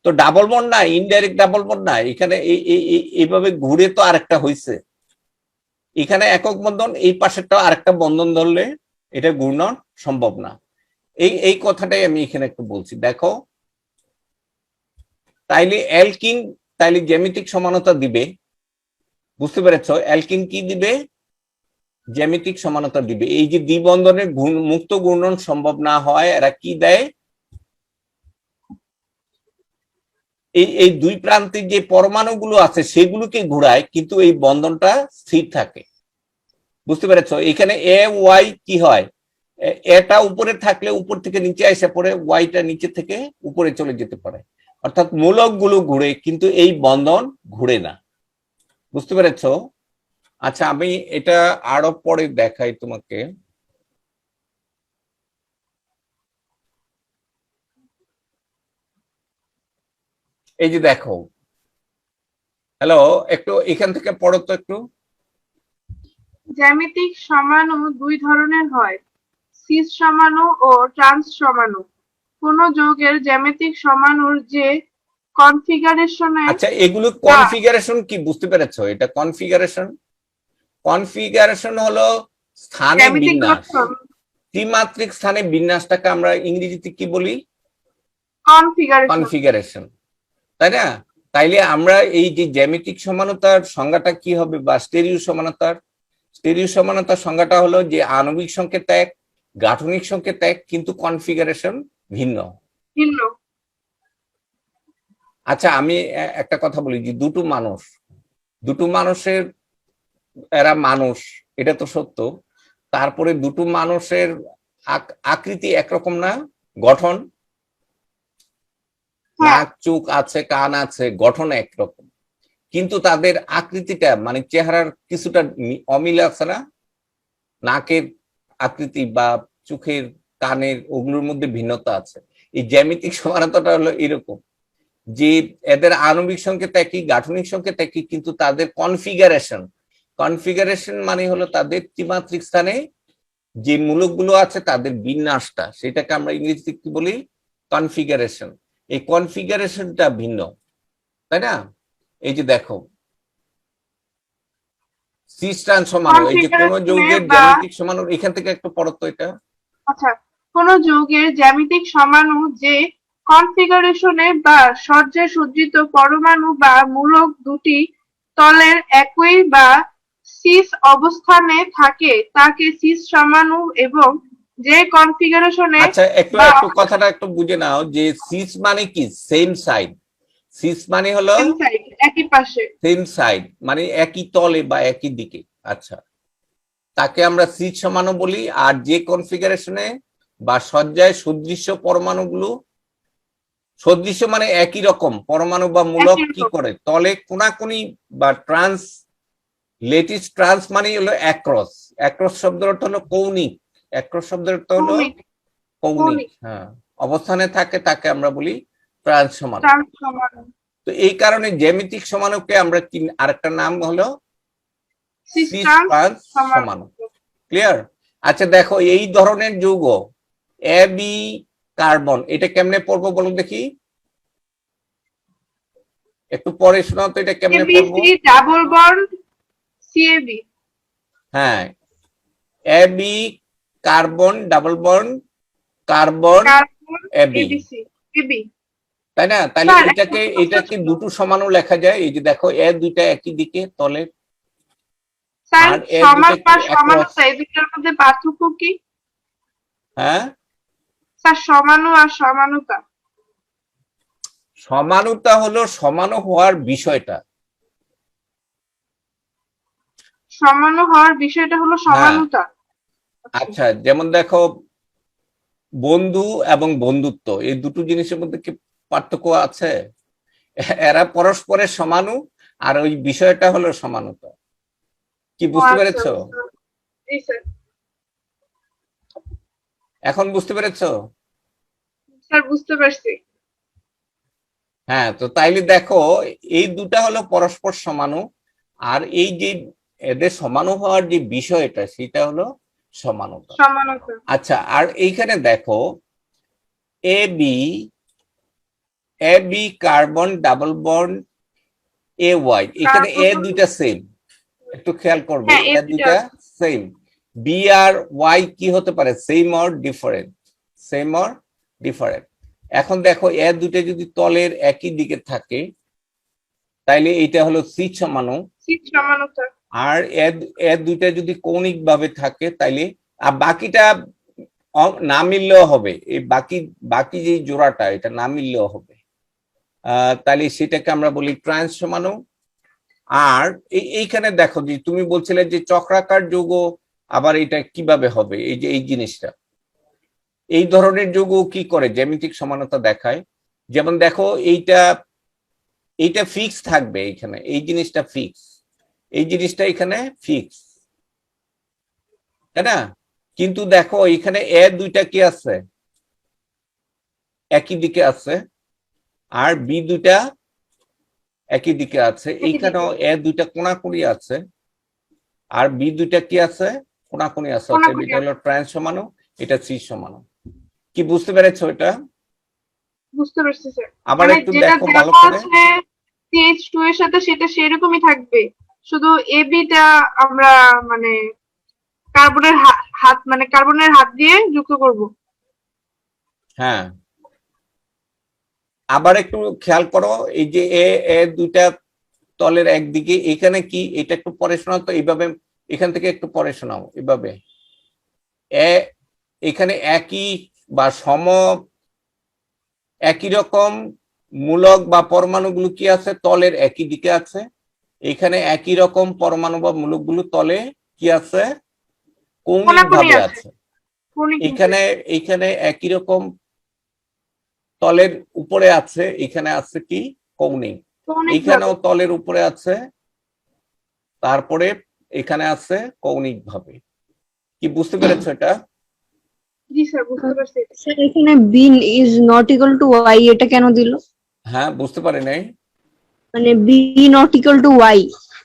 তো ডাবল বন্ড না, ইনডাইরেক্ট ডাবল বন্ড না, এখানে এইভাবে ঘুরে তো আরেকটা হয়েছে। এখানে একক বন্ধন, এই পাশেরটাও আরেকটা বন্ধন ধরলে এটা ঘূর্ণন সম্ভব না। এই কথাটাই আমি এখানে একটু বলছি। দেখো, তাইলে অ্যালকিন তাইলে জ্যামিতিক সমানতা দিবে। বুঝতে পেরেছো? অ্যালকিন কি দিবে? জ্যামিতিক সমানতা দিবে। এই যে দ্বিবন্ধনের মুক্ত ঘূর্ণন সম্ভব না হয়, এরা কি দেয়, এই দুই প্রান্তে যে পরমাণুগুলো আছে সেগুলোকে ঘুরায়, কিন্তু এই বন্ধনটা স্থির থাকে। বুঝতে পেরেছো? এখানে এ ওয়াই কি হয়, এটা উপরে থাকলে উপর থেকে নিচে এসে পড়ে, ওয়াইটা নিচে থেকে উপরে চলে যেতে পারে। অর্থাৎ মূলক গুলো ঘুরে কিন্তু এই বন্ধন ঘুরে না। বুঝতে পেরেছো? আচ্ছা আমি এটা আরো পরে দেখাই তোমাকে। এই যে দেখো, হ্যালো, একটু এখান থেকে পড়ো তো একটু। জ্যামিতিক সমাণু দুই ধরনের হয়, সিস সমাণু ও ট্রান্স সমাণু। কোন যৌগের জ্যামিতিক সমাণুর যে কনফিগারেশনে আচ্ছা এগুলো বা কনফিগারেশন কি বুঝতে পেরেছো? এটা কনফিগারেশন, কনফিগারেশন হলো স্থানে জ্যামিতিক বিন্যাস। গঠন ত্রিমাত্রিক স্থানে বিন্যাসটাকে আমরা ইংরেজিতে কি বলি? কনফিগারেশন। কনফিগারেশন, তাই না? তাইলে আমরা এই যে জ্যামিতিক সমানতার সংজ্ঞাটা কি হবে, বা স্টেরিও সমানতার, স্টেরিও সমানতার সংজ্ঞাটা হলো যে আণবিক সংকেত এক, গাঠনিক সংকেত এক, কিন্তু কনফিগারেশন ভিন্ন। ভিন্ন। আচ্ছা আমি একটা কথা বলি, যে দুটো মানুষের, এরা মানুষ, এটা তো সত্য। তারপরে দুটো মানুষের আকৃতি একরকম না, গঠন, হ্যাঁ নাক চোখ আছে, কান আছে, গঠন একরকম, কিন্তু তাদের আকৃতিটা মানে চেহারার কিছুটা অমিল আছে না? নাকের আকৃতি বা চোখের, কানের, ওগুলোর মধ্যে ভিন্নতা আছে। এই জ্যামিতিক সমানতাটা হলো এরকম, যে এদের আণবিক সংকেত একই, গাঠনিক সংকেত একই, কিন্তু তাদের কনফিগারেশন, কনফিগারেশন মানে হলো তাদের ত্রিমাত্রিক স্থানে যে মূলকগুলো আছে তাদের বিন্যাসটা, সেটাকে আমরা ইংরেজিতে কি বলি? কনফিগারেশন। এই কনফিগারেশনটা ভিন্ন, তাই না? এই যে দেখো, সিস ট্রান্স সমাণু, এই যে কোন যৌগের বা জ্যামিতিক সমাণু, এখান থেকে একটু পড়ো তো এটা। আচ্ছা, কোন যৌগের জ্যামিতিক সমাণু যে কনফিগারেশনে বা সজ্জায় সজ্জিত পরমাণু বা মূলক দুটি তলের একই বা সিস অবস্থানে থাকে তাকে সিস সমাণু, এবং যে কনফিগারেশনে আচ্ছা, একটু বা একটু কথাটা একটু বুঝে নাও যে সিস মানে কি, সেম সাইড। সিস মানে হলো সেম সাইড, একই পাশে। সেম সাইড, মানে একই তলে বা একই দিকে। আচ্ছা, তাকে আমরা সিস সমাণু বলি। আর যে কনফিগারেশনে বা সজ্জায় সদৃশ্য পরমাণুগুলো, সদৃশ্য মানে একই রকম পরমাণু বা মূলক একই কি রকম। করে, তলে কোনাকুনি বা ট্রান্স লেটিস, ট্রান্স মানে হলো অ্যাক্রস, অ্যাক্রস শব্দের অর্থ হলো কৌণিক, অ্যাক্রস শব্দের অর্থ হলো কৌণিক। কৌণিক, হ্যাঁ, অবস্থানে থাকে, তাকে আমরা বলি ট্রান্স সমাণু। ট্রান্স সমাণু। তো এই কারণে জ্যামিতিক সমাণুকে আমরা কি, আরেকটা নাম হলো সিস সিস ট্রান্স ট্রান্স সমাণু। সমাণু। ক্লিয়ার? আচ্ছা দেখো, এই ধরনের যৌগ এ বি কার্বন, এটা কেমনে পড়বো বলো দেখি, একটু পরে শোনাও তো, এটা কেমনে পড়বো। ABC double bond CAB. হ্যাঁ, A B carbon double bond carbon carbon AB, ABC AB. তাই না? তাহলে স্যার, একটা এটাকে প্রশ্ন এটাকে ছিল। দুটো সমানও লেখা যায়। এই যে দেখো, এ দুইটা একই দিকে তলে, স্যার, আর এ দুইটা সমান কি বা অ্যাক্রস। সমানতা এই দুটোর মধ্যে পার্থক্য কি? হ্যাঁ, স্যার, সমানু আর সমানুতা। সমানুতা হলো সমান হওয়ার বিষয়টা। সমানু হওয়ার বিষয়টা হলো হ্যাঁ, সমানুতা। আচ্ছা, যেমন দেখো, বন্ধু এবং বন্ধুত্ব, এই দুটো জিনিসের মধ্যে কি পার্থক্য আছে? এরা পরস্পরের সমানু, আর ওই বিষয়টা হলো সমানুতা। কি ও বুঝতে আচ্ছা, পেরেছো? জি স্যার। এখন বুঝতে পেরেছো? স্যার, বুঝতে পারছি। হ্যাঁ, তো তাইলে দেখো, এই দুটা হলো পরস্পর সমানু, আর এই যে এদের সমানু হওয়ার যে বিষয়টা, সেটা হলো সমানুতা। সমানুতা। আচ্ছা, আর এইখানে দেখো, A B carbon double bond A Y, এখানে এ কার্বন। দুইটা সেম, একটু খেয়াল করবে, হ্যাঁ, এ এই দুটো দুইটা আছে। সেম। বি আর ওয়াই কি হতে পারে, same or different, same or different. এখন দেখো, এ দুইটা যদি তলের একই দিকে থাকে, তাইলে এটা হলো সি সমাণু। সিস সমানুতা। আর এ দুইটা যদি কৌণিক ভাবে থাকে, তাইলে আর বাকিটা না মিললেও হবে, এই বাকি বাকি যে জোড়াটা, এটা না মিললেও হবে। তাহলে সেটাকে আমরা বলি ট্রান্স সমাণু। আর এইখানে দেখো, যে তুমি বলছিলে যে চক্রাকার যৌগ, আবার এটা কিভাবে হবে, এই যে এই জিনিসটা, এই ধরনের যৌগ কি করে জ্যামিতিক সমানতা দেখায়। যেমন দেখো, এইটা এইটা ফিক্স থাকবে এখানে, এই জিনিসটা ফিক্স, এই জিনিসটা এখানে ফিক্স, তাই না? কিন্তু দেখো, এখানে এ দুইটা কি আছে, একই দিকে আছে, আর বি দুইটা একই দিকে আছে। এইখানেও এ দুইটা কোণাকুণি আছে, আর বি দুইটা কি আছে, কোণাকুণি আছে। অতএব কোনাকুনি এটা হলো আছে। ট্রান্স সমাণু, এটা সি সমাণু। কি বুঝতে পেরেছো এটা? বুঝতে পারছি স্যার। আবার মানে একটু যেটা দেখো ভালো দেওয়া করে। আছে CH2 এর সাথে সেটা সেরকমই থাকবে, শুধু এবিটা আমরা মানে কার্বনের হাত মানে কার্বনের হাত দিয়ে যুক্ত করব। হ্যাঁ, আবার একটু খেয়াল করো, এই যে এ দুইটা তলের একদিকে, এখানে কি, এটা একটু পরে শোনাও তো এইভাবে, এখান থেকে একটু পরে শোনাও এভাবে। এ এখানে একই বা একই রকম মূলক বা পরমাণুগুলো কি আছে, তলের একই দিকে আছে। এখানে একই রকম পরমাণু বা মূলকগুলো তলে কি আছে, কৌণিক কোনাকুনি ভাবে আছে। আছে। কৌণিক ভাবে। এখানে একই রকম তলের উপরে আছে, এখানে আছে কি, কৌণিক। কৌণিক ভাবে। এইখানেও তলের উপরে আছে, তারপরে এখানে আছে কৌণিক ভাবে। কি বুঝতে পেরেছো এটা? জি স্যার, বুঝতে পারছি। স্যার, এখানে B is not equal to Y, এটা কেন দিল? হ্যাঁ, বুঝতে পারি নাই। মানে B not equal to Y,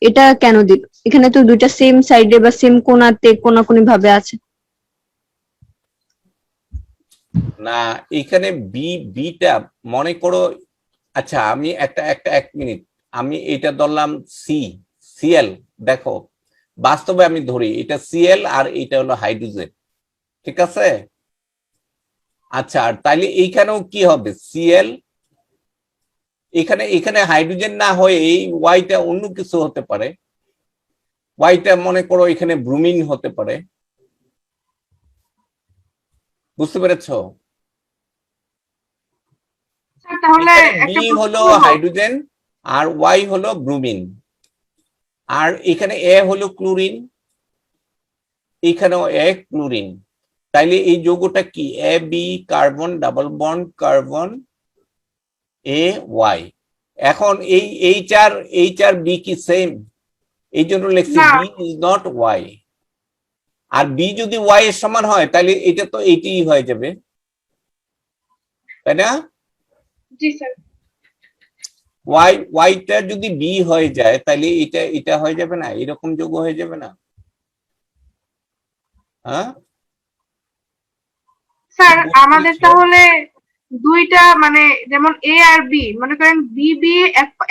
এটা কেন দিল? এখানে তো দুইটা সেম সাইডে বা সেম কোণাতে কোনাকুনি ভাবে আছে। না, এখানে বিটা মনে করো, আচ্ছা আমি এক মিনিট, আমি এটা ধরলাম সিএল। দেখো, বাস্তবে আমি ধরি এটা সিএল আর এটা হলো হাইড্রোজেন, ঠিক আছে? আচ্ছা, আর তাইলে এইখানেও কি হবে? সিএল, এখানে এখানে হাইড্রোজেন না হয়ে এই ওয়াইটা অন্য কিছু হতে পারে, ওয়াইটা মনে করো এখানে ব্রুমিন হতে পারে, বুঝতে পেরেছো? স্যার তাহলে একটা বি প্রশ্ন হলো করবো। হাইড্রোজেন আর ওয়াই হলো ব্রুমিন, আর এখানে এ হলো ক্লোরিন, এখানেও এ ক্লোরিন। তাইলে এই যৌগটা কি? A B carbon double bond carbon A Y. এখন এই এইচ আর বি কি সেম? এই জন্য লিখছি না। B is not Y. আর বি যদি ওয়াই এর সমান হয় তাহলে এটা তো এইটিই হয়ে যাবে, তাই না? জি স্যার। ওয়াইটা যদি বি হয়ে যায় তাহলে এটা হয়ে যাবে না, এরকম যৌগ হয়ে যাবে না? হ্যাঁ স্যার বুঝতে আমাদের পেরেছো? তাহলে দুইটা মানে যেমন এ আর বি, মনে করেন বি বি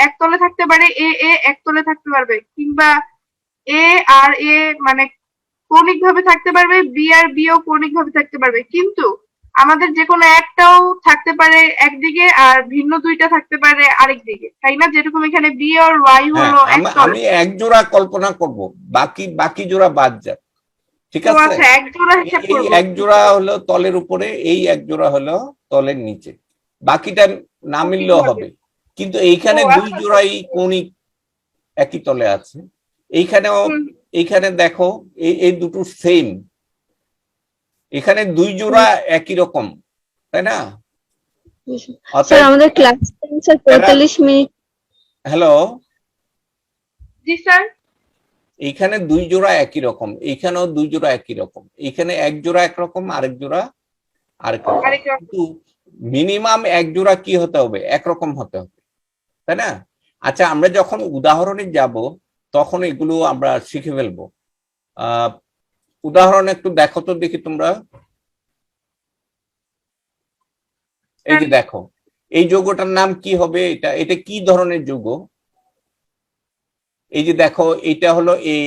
এক তলে থাকতে পারে, এ এ এক তলে থাকতে পারবে, কিংবা এ আর এ মানে কৌণিক ভাবে থাকতে পারবে, বি আর বি ও কৌণিক ভাবে থাকতে পারবে, কিন্তু আমাদের যে কোনো একটাও থাকতে পারে একদিকে আর ভিন্ন দুইটা থাকতে পারে আরেক দিকে, তাই না? যেরকম এখানে বি আর ওয়াই হ্যাঁ, হলো এক তলে। আমি এক জোড়া কল্পনা করব, বাকি জোড়া বাদ যাক, ঠিক ও আছে? আচ্ছা, এক জোড়া হিসাব এই করবো। এক জোড়া হলো তলের উপরে, এই এক জোড়া হলো তলের নিচে, বাকিটা না মিললেও হবে। কিন্তু এইখানে ও দুই আচ্ছা জোড়াই কৌণিক একই তলে আছে। এইখানেও, এইখানে দেখো এই দুটো সেম, এখানে দুই জোড়া একই রকম, তাই না? স্যার অতএব আমাদের class time sir 45 minute. Hello, জি স্যার। এইখানে দুই জোড়া একই রকম, এইখানেও দুই জোড়া একই রকম, এখানে এক জোড়া একরকম, আরেক জোড়া আরেক রকম, আরেক রকম। কিন্তু মিনিমাম এক জোড়া কি হতে হবে? একরকম হতে হবে, তাই না? আচ্ছা, আমরা যখন উদাহরণে যাব তখন এগুলো আমরা শিখে ফেলবো। উদাহরণ একটু দেখো তো দেখি তোমরা। এই যে দেখো, এই যৌগটার নাম কি হবে? এটা কি ধরনের যৌগ? এই যে দেখো, এটা হলো এ,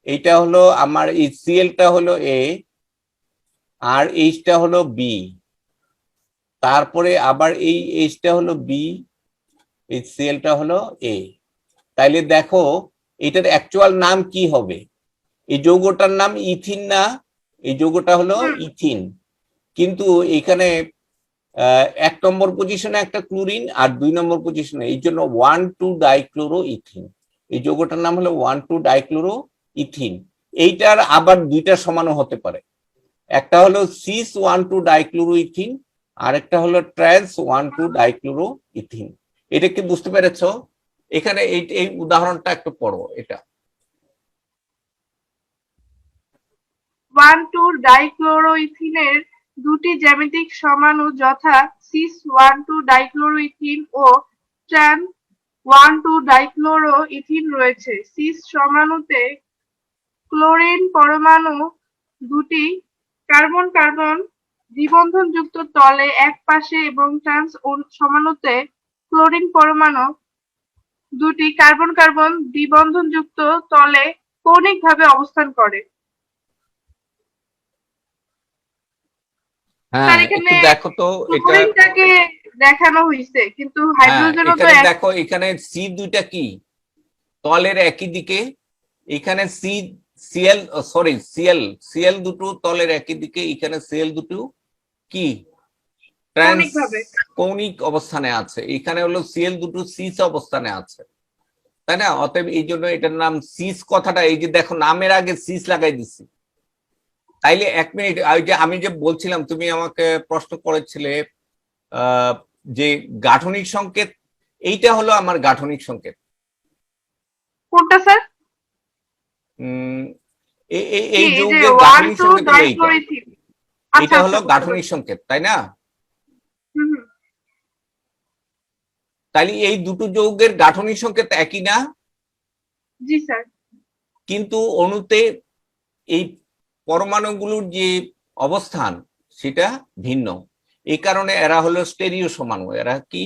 এইটা হলো আমার এই সিএলটা হলো এ, আর এইচটা হলো বি, তারপরে আবার এই এইচটা হলো বি, এই সিএলটা হলো এ। তাইলে দেখো এটার অ্যাকচুয়াল নাম কি হবে? এই যৌগটার নাম ইথিন না? এই যৌগটা হলো ইথিন, কিন্তু এখানে 1 নম্বর পজিশনে একটা ক্লোরিন আর 2 নম্বর পজিশনে, এই জন্য 1,2-ডাইক্লোরো ইথিন। এই যৌগটার নাম হলো 1,2-ডাইক্লোরো ইথিন। এইটার আবার দুইটা সমানও হতে পারে, একটা হলো সিস 1,2-ডাইক্লোরো ইথিন, আর একটা হলো ট্রান্স 1,2-ডাইক্লোরো ইথিন। এটা কি বুঝতে পেরেছো? এখানে এই উদাহরণটা একটু পড়ো। এটা 1,2-ডাইক্লোরোইথিনের দুটি জ্যামিতিক সমাণু যথা সিস 1,2-ডাইক্লোরোইথিন ও ট্রান 1,2-ডাইক্লোরোইথিন রয়েছে। সিস সমাণুতে ক্লোরিন পরমাণু দুটি কার্বন কার্বন দ্বিবন্ধনযুক্ত তলে এক পাশে এবং ট্রান্স সমাণুতে ক্লোরিন পরমাণু দুটি কার্বন কার্বন দ্বিবন্ধনযুক্ত তলে কৌণিকভাবে অবস্থান করে। হ্যাঁ, একটু দেখো তো এটা। ক্লোরিনটাকে দেখানো হয়েছে, কিন্তু হ্যাঁ, হাইড্রোজেনও তো এখানে দেখো, এখানে সি দুইটা কি তলের একই দিকে, এখানে সিএল দুটো তলের একই দিকে, এখানে সিএল দুটো কি ট্রান্স কৌণিকভাবে। কৌণিক অবস্থানে আছে, এখানে হলো সিএল দুটো সিস অবস্থানে আছে, তাই না? অতএব এই জন্য এটার নাম সিস। কথাটা এই যে দেখো, নামের আগে সিস লাগাই দিছি। তাইলে 1 মিনিট, আমি যে বলছিলাম, তুমি আমাকে প্রশ্ন করেছিলে যে গাঠনিক সংকেত, এইটা হলো আমার গাঠনিক সংকেত। কোনটা স্যার? এই যৌগের গাঠনিক সংকেত হলো এইটা, এটা হলো গাঠনিক সংকেত, তাই না? তাইলে এই দুটো যৌগের গাঠনিক সংকেত একই না? জি স্যার। কিন্তু অণুতে এই পরমাণুগুলোর যে অবস্থান সেটা ভিন্ন, এই কারণে এরা হলো স্টেরিও সমাণু। এরা কি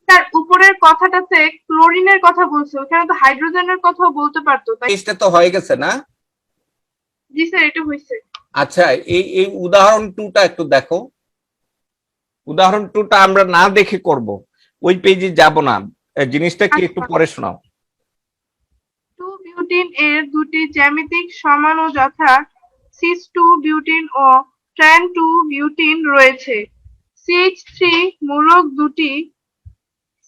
স্যার উপরের কথাটাতে ক্লোরিনের কথা বলছে, ওখানে তো হাইড্রোজেনের কথাও বলতে পারতো, তাই? এটা তো হয়ে গেছে না? জি স্যার, এটা হয়েছে। আচ্ছা, এই উদাহরণ 2টা একটু দেখো। উদাহরণ 2টা আমরা না দেখে করব, ওই পেজে যাব না। জিনিসটা কি একটু পরে শোনাও। 2-বিউটিন এর দুটি জ্যামিতিক সমাণু যথা সিস-2-বিউটিন ও ট্রান-2-বিউটিন রয়েছে। CH3 মূলক দুটি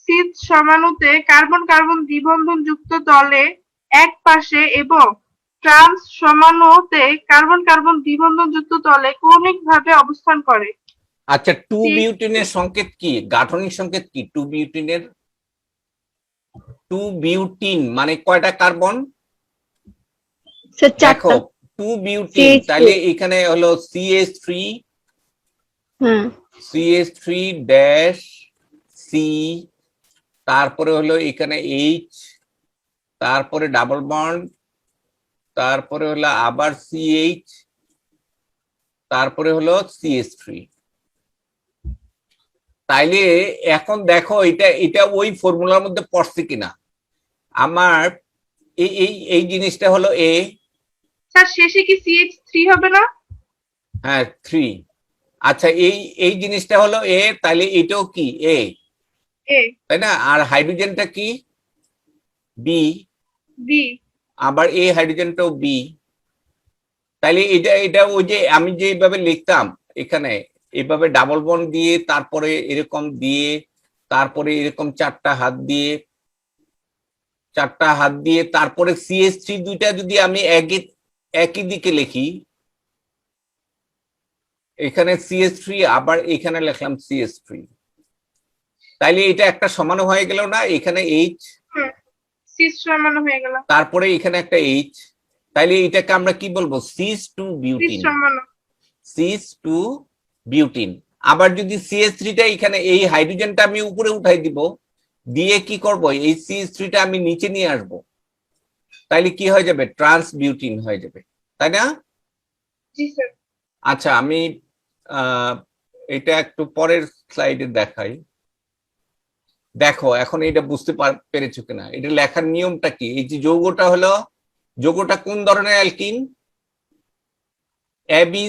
সিস সমাণুতে কার্বন কার্বন দ্বিবন্ধন যুক্ত তলে এক পাশে এবং ট্রান্স সমাণুতে কার্বন কার্বন দ্বিবন্ধন যুক্ত তলে কৌণিকভাবে অবস্থান করে। আচ্ছা, 2-বিউটিনের সংকেত কি, গাঠনিক সংকেত কি 2-বিউটিনের? 2-বিউটিন মানে কয়টা কার্বন? স্যার দেখো, চারটা। 2-বিউটিন, CH2 তাহলে এখানে হলো CH3, হ্যাঁ CH3 ড্যাশ সি, তারপরে হলো এখানে এইচ, তারপরে ডাবল বন্ড, তারপরে হলো আবার সিএইচ, তারপরে হলো CH3। তাইলে এখন দেখো এটা এটা ওই ফর্মুলার মধ্যে পড়ছে কিনা। আমার এই জিনিসটা হলো এ। স্যার শেষে কি CH3 হবে না? হ্যাঁ 3। আচ্ছা, এই জিনিসটা হলো এ, তাহলে এটাও কি এ, এ। তাই না? আর হাইড্রোজেনটা কি বি, বি। আবার এই হাইড্রোজেনটাও বি। তাইলে এটা এটা ওই যে আমি যে এইভাবে লিখতাম এখানে, এইভাবে ডাবল বন্ড দিয়ে তারপরে এরকম দিয়ে তারপরে এরকম চারটা হাত দিয়ে তারপরে CH3 দুইটা যদি আমি একই দিকে লিখি, এখানে CH3 আবার এখানে লিখলাম CH3, তাইলে এটা একটা সমান হয়ে গেল না? এখানে এইচ, সিস সমাণু হয়ে গেল। তারপরে এখানে একটা এইচ, তাইলে এটাকে আমরা কি বলবো? Cis two cis butene. সমাণু। Cis two butene. আবার যদি CH3টা এখানে এই হাইড্রোজেনটা আমি উপরে উঠাই দিব, দিয়ে কি করব, এই CH3টা আমি নিচে নিয়ে আসব, তাইলে কি হয়ে যাবে? ট্রান্স বিউটিন হয়ে যাবে, তাই না? জি স্যার। আচ্ছা, আমি এটা একটু পরের স্লাইডে দেখাই। দেখো এখন এটা বুঝতে পেরেছো কিনা, এটা লেখার নিয়মটা কি। এই যে যৌগটা কোন ধরনের alkene? AB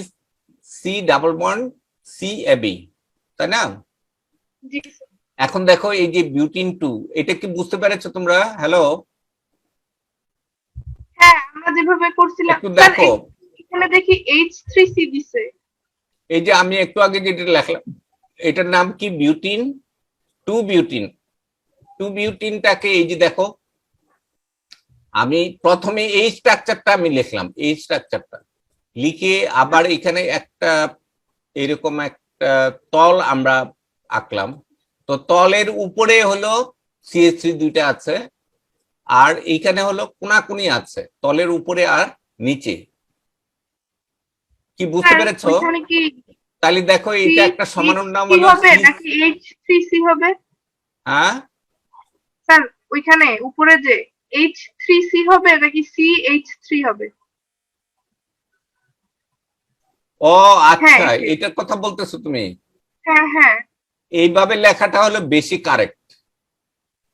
C double bond C AB, তাই না? জি স্যার। এখন দেখো এই যে বিউটিন 2, এটা কি বুঝতে পেরেছো তোমরা? হ্যালো, হ্যাঁ, আমরা যেভাবে করছিলাম একটু স্যার, দেখো। এখানে দেখি H3C দিছে। এই যে আমি একটু আগে যেটা লেখলাম, এটার নাম কি? বিউটিন 2-বিউটিন। 2-বিউটিনটাকে এই যে দেখো, আমি প্রথমে এই স্ট্রাকচারটা আমি লিখলাম, এই স্ট্রাকচারটা লিখে আবার এখানে একটা এরকম একটা তল আমরা আঁকলাম। তো তলের উপরে হলো CH3 দুইটা আছে, আর এইখানে হলো কোনাকুনি আছে তলের উপরে আর নিচে। কি বুঝতে স্যার পেরেছো? ওইখানে কি তাহলে দেখো এটা একটা সমানুর নাম হলো হবে নাকি H3C হবে? হ্যাঁ, স্যার ওইখানে উপরে যে H3C হবে নাকি CH3 হবে? ও আচ্ছা, হ্যাঁ এটার কথা বলতেছো তুমি। হ্যাঁ হ্যাঁ। এইভাবে লেখাটা হলো বেশি কারেক্ট,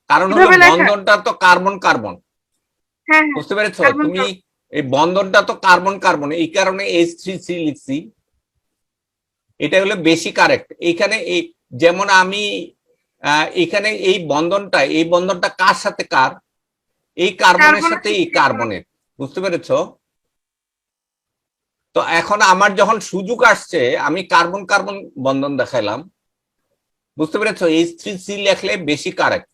কারণ হলো কিভাবে লেখা? বন্ধনটা তো কার্বন কার্বন, হ্যাঁ হ্যাঁ। বুঝতে পেরেছো কার্বন তুমি? এই বন্ধনটা তো কার্বন কার্বন, এই কারণে H3C লিখছি। এটা হলো বেশি কারেক্ট। এখানে এই যেমন আমি এখানে এই বন্ধনটা কার সাথে কার? এই কার্বনের সাথে এই কার্বনের, বুঝতে পেরেছো? তো এখন আমার যখন সুযোগ আসছে আমি কার্বন কার্বন বন্ধন দেখাইলাম, বুঝতে পেরেছো? H3C লেখলে বেশি কারেক্ট।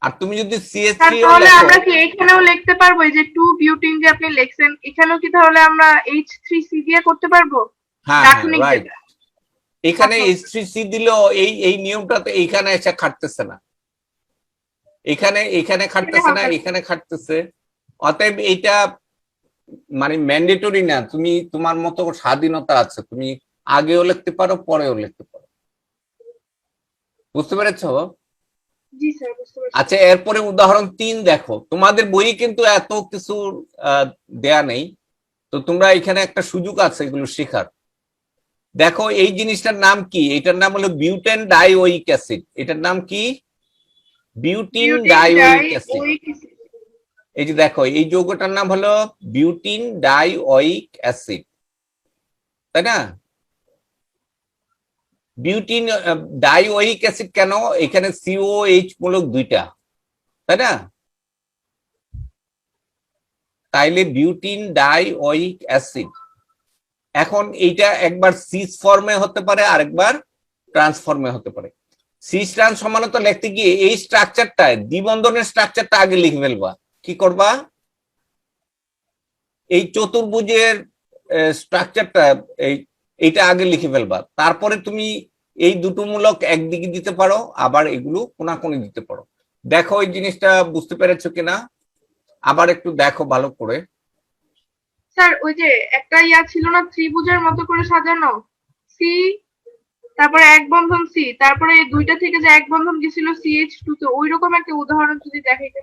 আর তুমি যদি CH3 তাহলে আমরা কি এখানেও লিখতে পারবো? এই যে 2-বিউটিন যে আপনি লিখছেন, এখানেও কি তাহলে আমরা H3C দিয়ে করতে পারবো? হ্যাঁ গাঠনিক রাইট। যেটা। এখানে H3C দিলেও এই নিয়মটাতে এইখানে এসে খাটতেছে না, এখানে খাটতেছে না, এখানে খাটতেছে। অতএব এইটা মানে ম্যান্ডেটরি না, তুমি তোমার মতো স্বাধীনতা আছে, তুমি আগেও লিখতে পারো পরেও লিখতে পারো, বুঝতে পেরেছো? জি স্যার, বুঝতে পারছি। আচ্ছা, এরপরে উদাহরণ 3 দেখো। তোমাদের বই কিন্তু এত কিছু দেয়া নেই, তো তোমরা এখানে একটা সুযোগ আছে এগুলো শেখার। দেখো এই জিনিসটার নাম কি? এটার নাম হলো বিউটেন ডাইওয়িক অ্যাসিড। এটার নাম কি? Butene butene dioic acid. Dioic acid. এই যে দেখো এই যৌগটার নাম হলো বিউটিন ডাইওয়িক অ্যাসিড, তাই না? বিউটিন ডাইওয়িক অ্যাসিড কেন? এখানে সিওএইচ মূলক দুইটা, তাই না? তাইলে বিউটিন ডাইওয়িক অ্যাসিড। এখন এইটা একবার সিস ফর্মে হতে পারে, আরেকবার ট্রান্সফর্মে হতে পারে। সিস ট্রান্স সমানত লিখতে গিয়ে এই স্ট্রাকচারটা, দ্বিবন্ধনের স্ট্রাকচারটা আগে লিখে ফেলবা। কি করবা? এই চতুর্ভুজের স্ট্রাকচারটা এইটা আগে লিখে ফেলবা, তারপরে তুমি এই দুটো মূলক একদিকে দিতে পারো, আবার এগুলো কোনাকুনি দিতে পারো। দেখো এই জিনিসটা বুঝতে পেরেছো কিনা, আবার একটু দেখো ভালো করে। স্যার ওই যে একটা ইয়া ছিল না, ত্রিভুজের মতো করে সাজানো, সি তারপরে এক বন্ধন সি, তারপরে এই দুইটা থেকে যে এক বন্ধন গেছিল CH2 তে, ওইরকম একটা উদাহরণ যদি দেখাইতে।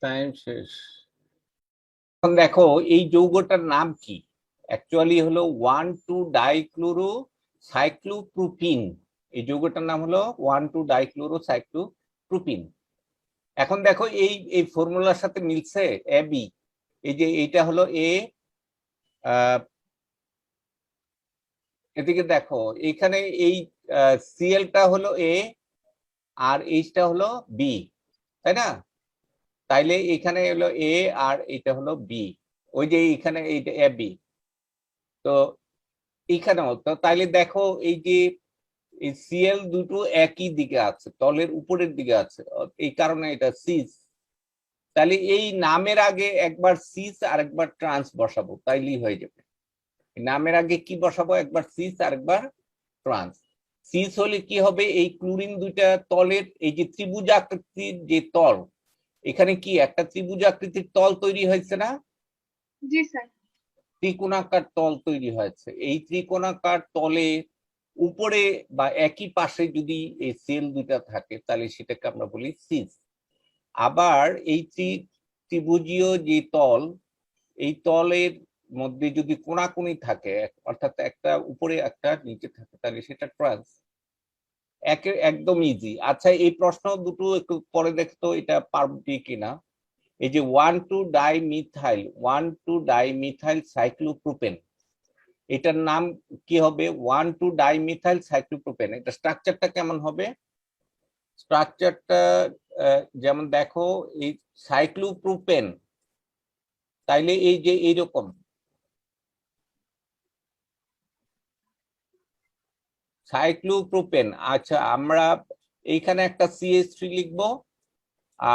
টাইম শেষ। এখন দেখো এই যৌগটার নাম কি? অ্যাকচুয়ালি হলো 1,2-ডাইক্লোরো সাইক্লোপ্রোপিন। এই যৌগটার নাম হলো 1,2-ডাইক্লোরো সাইক্লোপ্রোপিন। এখন দেখো এই এই ফর্মুলার সাথে মিলছে এ বি। এই যে এইটা হলো এ, এদিকে দেখো এইখানে এই সিএলটা হলো এ আর এইচটা হলো বি, তাই না? তাইলে এখানে হলো এ আর এটা হলো বি, ওই যে এখানে এইটা এ বি। তো এইখানেও তো তাইলে দেখো এই যে এই সিএল দুটো একই দিকে আছে, তলের উপরের দিকে আছে, এই কারণে এটা সিস। তাহলে এই নামের আগে একবার সিস আর একবার ট্রান্স বসাবো, তাইলেই হয়ে যাবে। নামের আগে কি বসাবো? একবার সিস আর একবার ট্রান্স। সিস হলে কি হবে? এই ক্লোরিন দুইটা তলের এই যে ত্রিভুজ আকৃতির যে তল, এখানে কি একটা ত্রিভুজ আকৃতির তল তৈরি হয়েছে না? জি স্যার। ত্রিকোণাকার তল তৈরি হয়েছে। এই ত্রিকোণাকার তলে উপরে বা একই পাশে যদি এই সেল দুইটা থাকে, তাহলে সেটাকে আমরা বলি সিস। আবার এই ত্রিভুজীয় যে তল, এই তলের মধ্যে যদি কোণাকুনি থাকে, অর্থাৎ একটা উপরে একটা নিচে থাকে, তাহলে সেটা ট্রান্স। একদম ইজি। আচ্ছা এই প্রশ্ন দুটো একটু পরে দেখতো, এটা পারবো কিনা। এই যে 1,2-ডাইমিথাইল সাইক্লোপ্রোপেন, এটার নাম কি হবে? 1,2-ডাইমিথাইল সাইক্লোপ্রোপেন। এটা স্ট্রাকচারটা কেমন হবে? স্ট্রাকচারটা যেমন দেখো এই সাইক্লোপ্রোপেন, তাইলে এই যে এইরকম সাইক্লোপ্রোপেন। আচ্ছা আমরা এইখানে একটা CH3 লিখবো,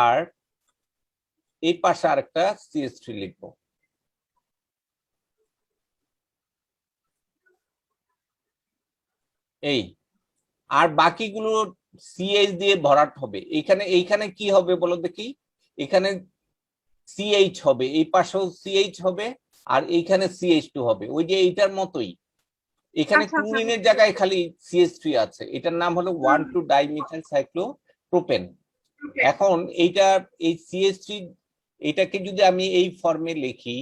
আর এই পাশে আরেকটা CH3 লিখবো। এই আর বাকিগুলো CH দিয়ে ভরাট হবে। এইখানে কি হবে বলো দেখি? এখানে CH হবে, এই পাশেও CH হবে, আর এইখানে CH2 হবে, ওই যে এইটার মতোই। এখানে আচ্ছা, আচ্ছা, ক্লোরিনের বুঝতে জায়গায় পেরেছি। খালি CH3 আছে। এটার নাম হলো 1,2-ডাইমিথাইল সাইক্লোপ্রোপেন। ওকে। এখন এইটা এই CH3, এটাকে যদি আমি এই ফর্মে লিখি,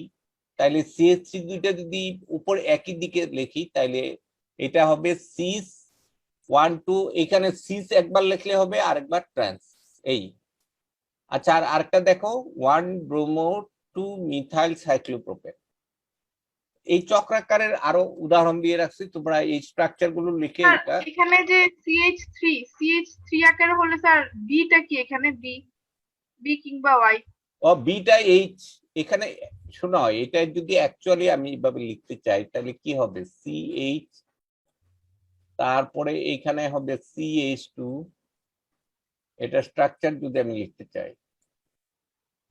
তাহলে CH3 দুইটা যদি উপর একই দিকে লিখি, তাহলে এটা হবে সিস 1,2। এখানে সিস একবার লিখলে হবে, আরেকবার ট্রান্স। এই আচ্ছা, আর আরেকটা দেখো 1-ব্রোমো-2-মিথাইল সাইক্লোপ্রোপেন। এই চক্রাকারের আরো উদাহরণ দিয়ে রাখছি, তোমরা এই স্ট্রাকচার গুলো লিখে স্যার এটা। এখানে যে CH3 আকারে হলে স্যার বিটা কি এখানে? বি কিংবা ওয়াই? ও বিটা এইচ এখানে। শোনো, এটা যদি অ্যাকচুয়ালি আমি এইভাবে লিখতে চাই, তাহলে কি হবে? CH, তারপরে এখানে হবে CH2, এটা স্ট্রাকচার যদি আমি লিখতে চাই,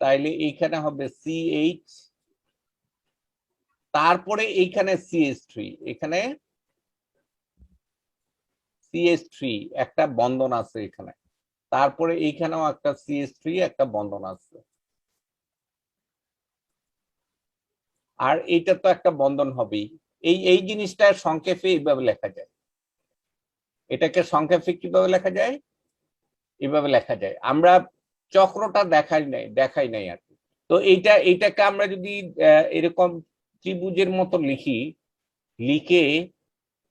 তাইলে এইখানে হবে CH, তারপরে এইখানে CH3, এখানে CH3 একটা বন্ধন আছে এখানে, তারপরে এইখানেও একটা CH3 একটা বন্ধন আছে, আর এইটা তো একটা বন্ধন হবেই। এই জিনিসটা সংক্ষেপে এইভাবে লেখা যায়, এটাকে সংক্ষেপে কিভাবে লেখা যায়, এইভাবে লেখা যায়। আমরা চক্রটা দেখাই নাই আর কি। তো এইটাকে আমরা যদি এরকম ত্রিভুজের মতো লিখে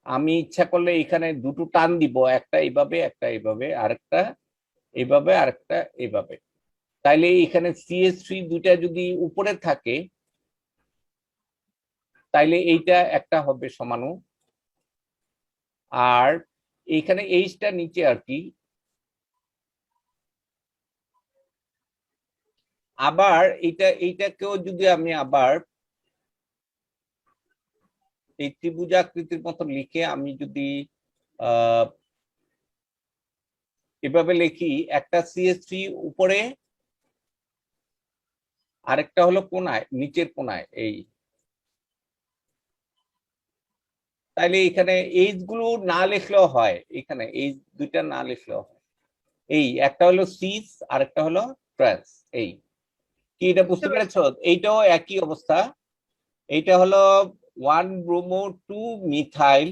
আমি ইচ্ছা করলে এখানে দুটো টান দিব, একটা এইভাবে একটা এইভাবে, আরেকটা এইভাবে আরেকটা এইভাবে, তাইলে এখানে CH3 দুইটা যদি উপরে থাকে তাইলে এইটা একটা হবে সমাণু, আর এইখানে এইচটা নিচে আর কি। আবার এইটাকেও যদি আমি আবার এই ত্রিভুজাকৃতির মতো লিখে আমি যদি এভাবে লিখি, একটা CH3 উপরে, আরেকটা হলো কোনায়, নিচের কোনায়, এই তাইলে এখানে এইচ গুলো না লিখলেও হয়, এখানে এই দুইটা না লিখলেও হয়। এই একটা হলো সিস আর একটা হলো ট্রান্স। এই কি এটা বুঝতে পেরেছো? এইটাও একই অবস্থা। এইটা হলো 1 bromo 2 methyl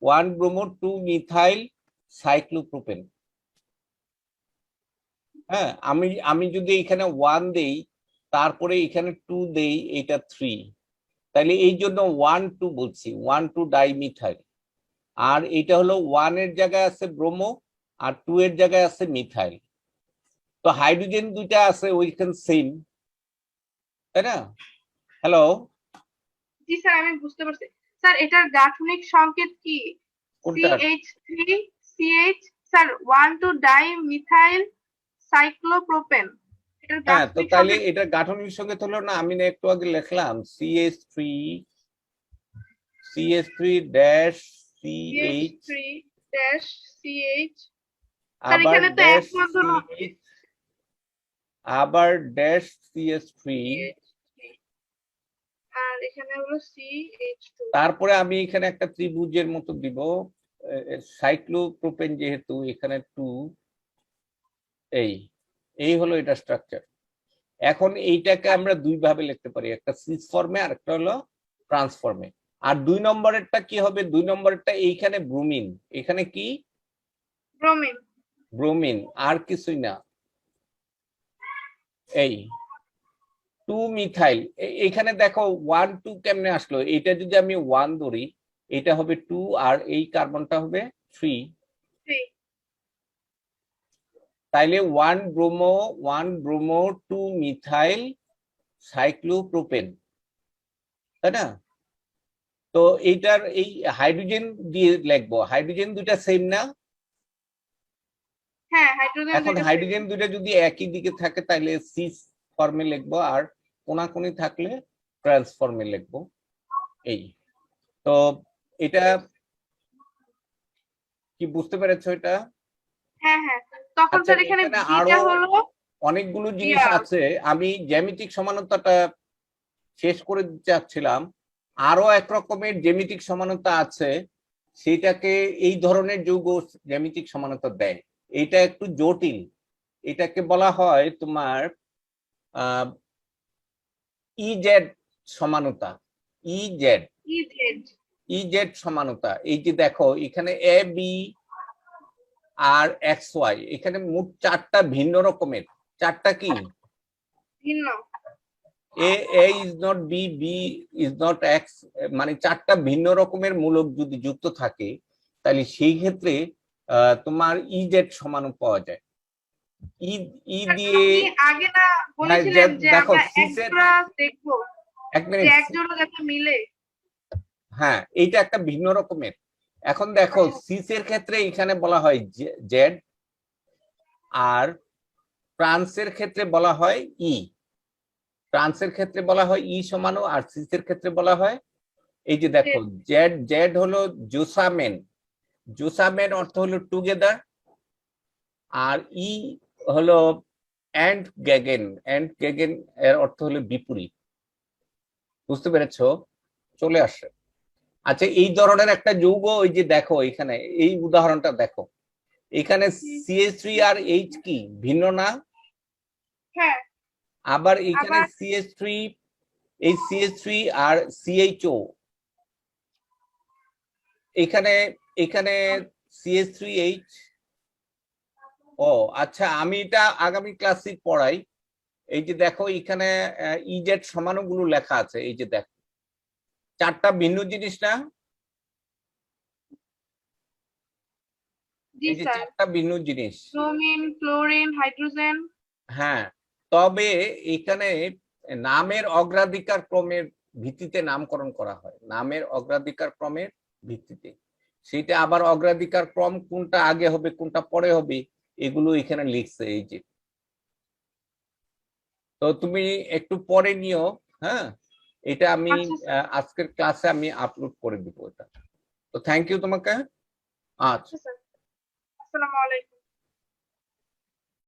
1 bromo 2 methyl cyclopropane. হ্যাঁ, আমি যদি এখানে 1 দেই, তারপরে এখানে 2 দেই, এটা 3, তাহলে এই জন্য 1 2 বলছি, 1 2 ডাইমিথাইল। আর এটা হলো 1 এর জায়গায় আছে ব্রোমো আর 2 এর জায়গায় আছে মিথাইল। তো হাইড্রোজেন দুইটা আছে ওইখানে সেম, তাই না? হ্যালো, জি স্যার, আমি বুঝতে পারছি। স্যার এটার গাঠনিক সংকেত কি? কোনটা? CH3 CH sir 1 2 dimethyl cyclopropane. এটার হ্যাঁ, তো গাঠনিক তাহলে সংকেত এটা গাঠনিক সংকেত হলো না, আমি না একটু আগে লিখলাম CH3 dash CH, CH3 dash CH। Sir আবার এখানে তো এক ড্যাশ বন্ধন হবে। CH, আবার ড্যাশ CH3, আর এখানে হলো CH2। তারপরে আমি এখানে একটা ত্রিভুজের মতো দিব, সাইক্লোপ্রোপেন যেহেতু এখানে 2, এই হলো এটা স্ট্রাকচার। এখন এইটাকে আমরা দুই ভাবে লিখতে পারি, একটা সিস ফর্মে আর একটা হলো ট্রান্সফর্মে। আর 2 নম্বরেরটা কি হবে? 2 নম্বরেরটা এইখানে ব্রোমিন, এখানে কি ব্রোমিন। ব্রোমিন, আর কিছুই না। এই 2 মিথাইল, এখানে দেখো 1 2 কেমনে আসলো? এটা যদি আমি 1 ধরি, এটা হবে 2 আর এই কার্বনটা হবে 3, তাইলে 1 ব্রোমো 2 মিথাইল সাইক্লোপ্রোপেন, তাই না? তো এইটার এই হাইড্রোজেন দিয়ে লিখবো, হাইড্রোজেন দুইটা সেম না? হ্যাঁ, হাইড্রোজেন এখন হাইড্রোজেন দুইটা যদি একই দিকে থাকে তাহলে সিস ফর্মে লিখবো, আর কোনাকুনি থাকলে ট্রান্সফর্মে লিখবো। এই তো এটা কি বুঝতে পেরেছো এটা? হ্যাঁ হ্যাঁ, তখন আচ্ছা, স্যার এখানে এখানে বিটা আরো হলো অনেকগুলো জিনিস আছে, আমি জ্যামিতিক সমানতাটা শেষ করে দিতে চাচ্ছিলাম। আরো এক রকমের জ্যামিতিক সমানতা আছে, সেটাকে এই ধরনের যৌগ জ্যামিতিক সমানতা দেয়, এটা একটু জটিল। এটাকে বলা হয় তোমার ইজেড সমানতা। ইজেড সমানতা, এই যে দেখো এখানে এ বি আর এক্স ওয়াই, এখানে মোট 4টা ভিন্ন রকমের, 4টা কি ভিন্ন, A is not B, B is not X, মানে 4টা ভিন্ন রকমের মূলক যদি যুক্ত থাকে তাহলে সেই ক্ষেত্রে তোমার ইজেড সমাণু পাওয়া যায়। ই দিয়ে আগে না বলেছিলেন যে দেখো আমরা সিসের, একজোড়া দেখবো, এক মিনিট, যে একজোড়া যাতে মিলে। হ্যাঁ, এইটা একটা ভিন্ন রকমের। এখন দেখো সিসের ক্ষেত্রে এখানে বলা হয় জেড, আর ট্রান্সের ক্ষেত্রে বলা হয় ই। ট্রান্সের ক্ষেত্রে বলা হয় ই সমাণু, আর সিসের ক্ষেত্রে বলা হয়, এই যে দেখো জেড হলো জোসামেন, জোসামেন অর্থ হলো টুগেদার, আর ই হলো অ্যান্ড গ্যাগেন এর অর্থ হলো বিপরীত। বুঝতে পেরেছো? চলে আসে। আচ্ছা, এই ধরনের একটা যৌগ, ওই যে দেখো এখানে এই উদাহরণটা দেখো, এখানে CH3 আর H কি ভিন্ন না? হ্যাঁ, আবার এখানে আবার CH3, এই CH3 আর CHO, এখানে এখানে CH3H। ও আচ্ছা, আমি এটা আগামী ক্লাসে পড়াই। এই যে দেখো এখানে ইজেড সমানুগুলো লেখা আছে, এই যে দেখো চারটা ভিন্ন জিনিস না? জি এই যে স্যার, চারটা ভিন্ন জিনিস। Bromine, chlorine, hydrogen. হ্যাঁ, তবে এখানে নামের অগ্রাধিকার ক্রমের ভিত্তিতে নামকরণ করা হয়, নামের অগ্রাধিকার ক্রমের ভিত্তিতে। সেটা আবার অগ্রাধিকার ক্রম কোনটা আগে হবে কোনটা পরে হবে এগুলো এখানে লিখছে, এই যে। তো তুমি একটু পরে নিও। হ্যাঁ, এটা আমি আচ্ছা স্যার, আজকের ক্লাসে আমি আপলোড করে দিব এটা। তো থ্যাংক ইউ তোমাকে। আচ্ছা। আচ্ছা স্যার, আসসালামু আলাইকুম।